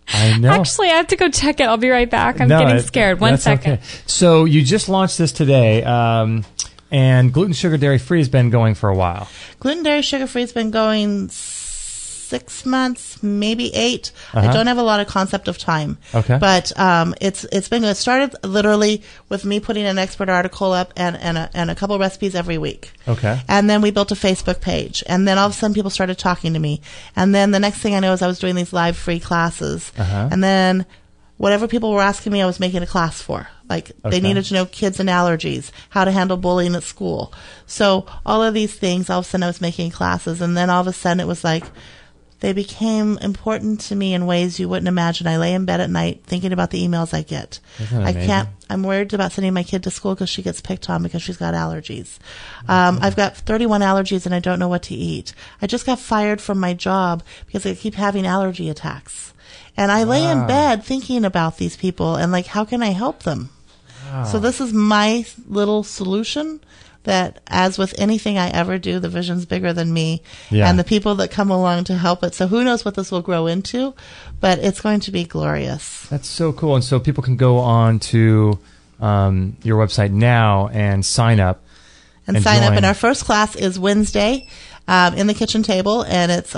I know. Actually, I have to go check it. I'll be right back. I'm getting scared. One second. Okay. So you just launched this today, and gluten, sugar, dairy free has been going for a while. Gluten, dairy, sugar free has been going 6 months, maybe 8. I don't have a lot of concept of time. Okay. But it's been good. It started literally with me putting an expert article up and a couple recipes every week. Okay. And then we built a Facebook page. And then all of a sudden people started talking to me. And then the next thing I know is I was doing these live free classes. And then whatever people were asking me, I was making a class for. Like, they needed to know kids and allergies, how to handle bullying at school. So all of these things, all of a sudden I was making classes. And then all of a sudden it was like, they became important to me in ways you wouldn't imagine. I lay in bed at night thinking about the emails I get. I'm worried about sending my kid to school because she gets picked on because she's got allergies. I've got 31 allergies and I don't know what to eat. I just got fired from my job because I keep having allergy attacks. And I lay in bed thinking about these people and like, how can I help them? So this is my little solution. That, as with anything I ever do, the vision's bigger than me and the people that come along to help it. So who knows what this will grow into, but it's going to be glorious. That's so cool. And so people can go on to your website now and sign up. And sign up. And our first class is Wednesday in the kitchen table, and it's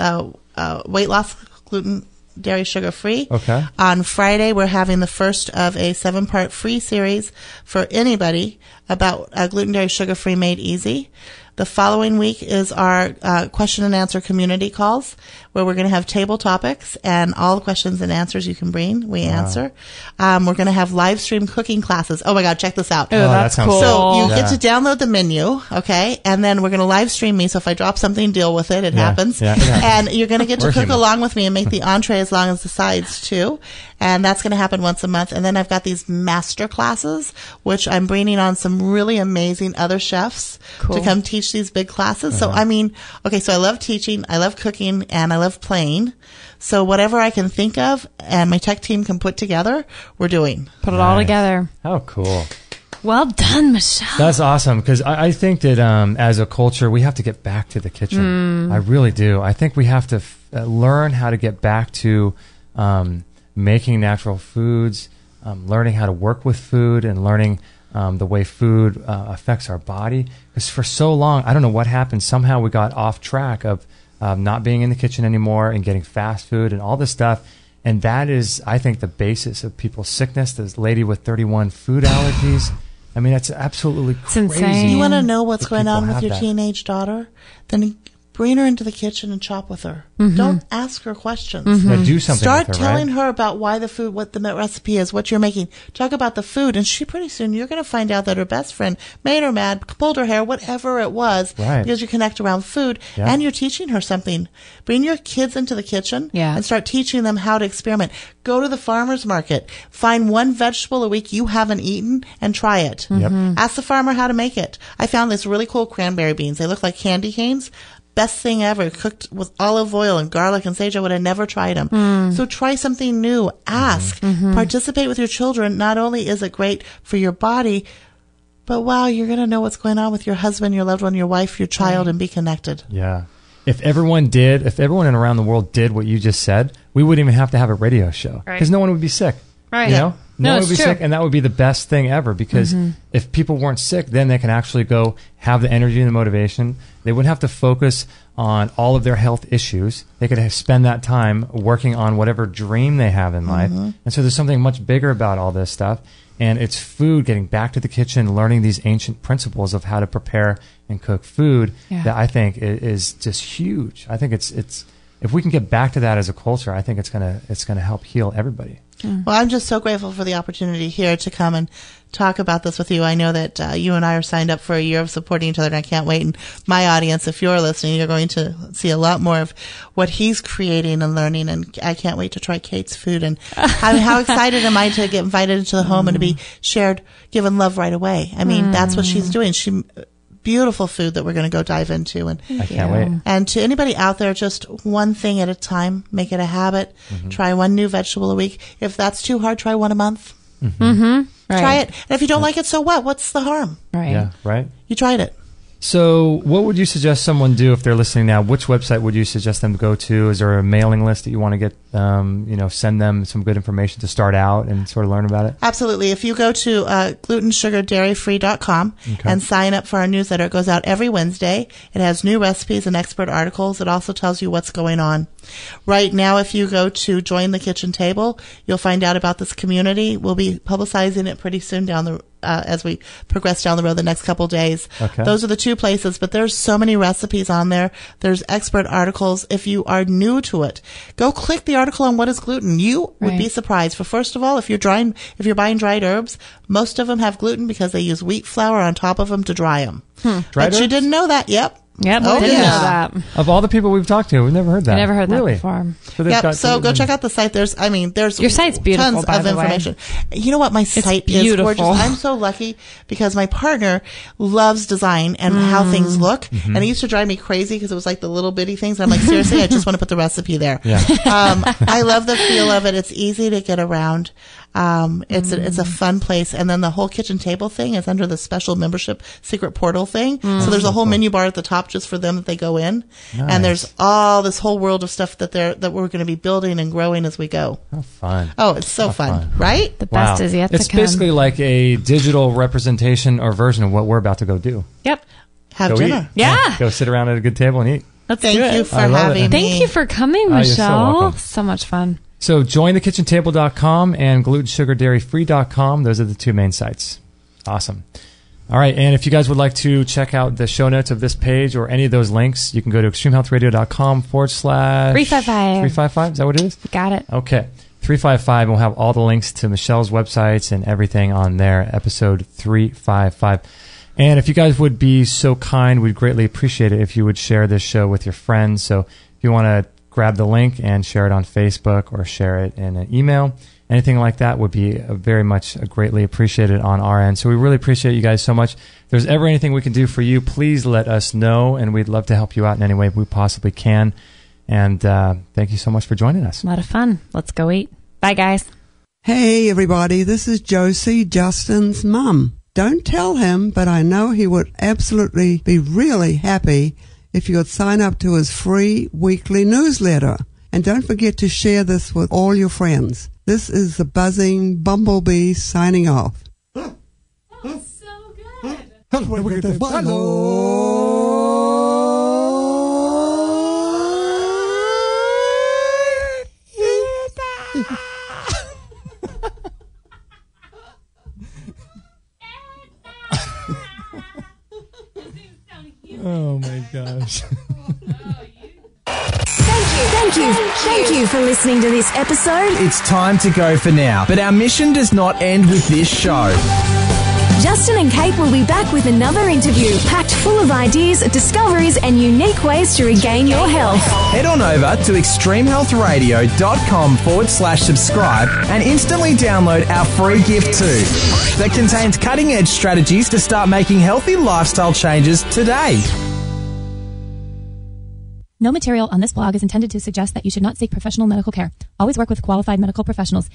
weight loss, gluten, dairy, sugar free. Okay. On Friday, we're having the first of a 7-part free series for anybody about gluten, dairy, sugar free made easy. The following week is our question and answer community calls, where we're going to have table topics and all the questions and answers you can bring, we answer. We're going to have live stream cooking classes. Oh my God, check this out. Oh, that's cool. So you get to download the menu, okay? And then we're going to live stream me. So if I drop something, deal with it. It happens. And you're going to get to cook along with me and make the entree as long as the sides too. And that's going to happen once a month. And then I've got these master classes, which I'm bringing on some really amazing other chefs to come teach these big classes. So, I mean, okay, so I love teaching, I love cooking, and I love playing. So whatever I can think of and my tech team can put together, we're doing. Put it all together. How cool. Well done, Michelle. That's awesome, because I think that as a culture, we have to get back to the kitchen. I really do. I think we have to learn how to get back to making natural foods, learning how to work with food, and learning the way food affects our body. Because for so long, I don't know what happened. Somehow we got off track of not being in the kitchen anymore and getting fast food and all this stuff. And that is, I think, the basis of people's sickness. This lady with 31 food allergies. I mean, that's absolutely crazy. It's insane. You want to know what's going on with your teenage daughter? Then bring her into the kitchen and chop with her. Don't ask her questions. Yeah, do something Start with her, telling her about why the food, what the recipe is, what you're making. Talk about the food, and pretty soon you're going to find out that her best friend made her mad, pulled her hair, whatever it was, because you connect around food, and you're teaching her something. Bring your kids into the kitchen and start teaching them how to experiment. Go to the farmer's market. Find one vegetable a week you haven't eaten and try it. Ask the farmer how to make it. I found this really cool cranberry beans. They look like candy canes. Best thing ever, cooked with olive oil and garlic and sage. I would have never tried them. So try something new. Ask. Participate with your children. Not only is it great for your body, but wow, you're going to know what's going on with your husband, your loved one, your wife, your child, and be connected. Yeah. If everyone around the world did what you just said, we wouldn't even have to have a radio show because no one would be sick. Right. You know? No, one it's would be true. sick, and that would be the best thing ever, because if people weren't sick, then they can actually go have the energy and the motivation. They wouldn't have to focus on all of their health issues. They could spend that time working on whatever dream they have in life. And so there's something much bigger about all this stuff. And it's food, getting back to the kitchen, learning these ancient principles of how to prepare and cook food that I think is just huge. I think it's if we can get back to that as a culture, I think it's gonna help heal everybody. Well, I'm just so grateful for the opportunity here to come and talk about this with you. I know that you and I are signed up for a year of supporting each other, and I can't wait. And my audience, if you're listening, you're going to see a lot more of what he's creating and learning. And I can't wait to try Kate's food. And how excited am I to get invited into the home and to be given love right away. I mean, that's what she's doing. Beautiful food that we're going to go dive into. And I can't wait. And to anybody out there, just one thing at a time. Make it a habit. Try one new vegetable a week. If that's too hard, try one a month. Right. Try it. And if you don't like it, so what? What's the harm? Right. Yeah, right. You tried it. So what would you suggest someone do if they're listening now? Which website would you suggest them to go to? Is there a mailing list that you want to get, send them some good information to start out and sort of learn about it? Absolutely. If you go to glutensugardairyfree.com and sign up for our newsletter, it goes out every Wednesday. It has new recipes and expert articles. It also tells you what's going on. Right now, if you go to Join the Kitchen Table, you'll find out about this community. We'll be publicizing it pretty soon as we progress down the road the next couple days. Okay. Those are the two places, but there's so many recipes on there. There's expert articles. If you are new to it, go click the article on what is gluten. You would be surprised. For first of all, if you're buying dried herbs, most of them have gluten because they use wheat flour on top of them to dry them. But you didn't know that. Yep. Yep, Oh, didn't know yeah. that. Of all the people we've talked to, we've never heard that. I never heard that Really? before. So they've got So go check out the site. There's Your site's beautiful, tons by of the way. information. You know what? My site is beautiful. gorgeous. I'm so lucky because my partner loves design and how things look. And it used to drive me crazy because it was like the little bitty things. I'm like, seriously, I just want to put the recipe there. Yeah. I love the feel of it. It's easy to get around. It's a fun place. And then the whole kitchen table thing is under the special membership secret portal thing. So there's a whole menu bar at the top just for them that they go in. Nice. And there's all this whole world of stuff that we're going to be building and growing as we go. How fun. Oh, it's so fun, right? The best is yet It's to come. basically like a digital representation or version of what we're about to go do. Yep. Have Go dinner. eat. Yeah. Go sit around at a good table and eat. Let's Thank do it. you for I love having it. me. Thank you for coming, Oh, you're so Michelle. welcome. So much fun. So jointhekitchentable.com and glutensugardairyfree.com. Those are the two main sites. Awesome. All right. And if you guys would like to check out the show notes of this page or any of those links, you can go to extremehealthradio.com/355. 355. Is that what it is? Got it. Okay. 355. And we'll have all the links to Michelle's websites and everything on there. Episode 355. And if you guys would be so kind, we'd greatly appreciate it if you would share this show with your friends. So if you want to grab the link and share it on Facebook or share it in an email, anything like that would be very much greatly appreciated on our end. So we really appreciate you guys so much. If there's ever anything we can do for you, please let us know, and we'd love to help you out in any way we possibly can. And thank you so much for joining us. A lot of fun. Let's go eat. Bye, guys. Hey, everybody. This is Josie, Justin's mum. Don't tell him, but I know he would absolutely be really happy if you would sign up to his free weekly newsletter. And don't forget to share this with all your friends. This is the buzzing bumblebee signing off. So good. Oh, my gosh. Thank you for listening to this episode. It's time to go for now, but our mission does not end with this show. Justin and Kate will be back with another interview packed full of ideas, discoveries, and unique ways to regain your health. Head on over to extremehealthradio.com/subscribe and instantly download our free gift too that contains cutting-edge strategies to start making healthy lifestyle changes today. No material on this blog is intended to suggest that you should not seek professional medical care. Always work with qualified medical professionals.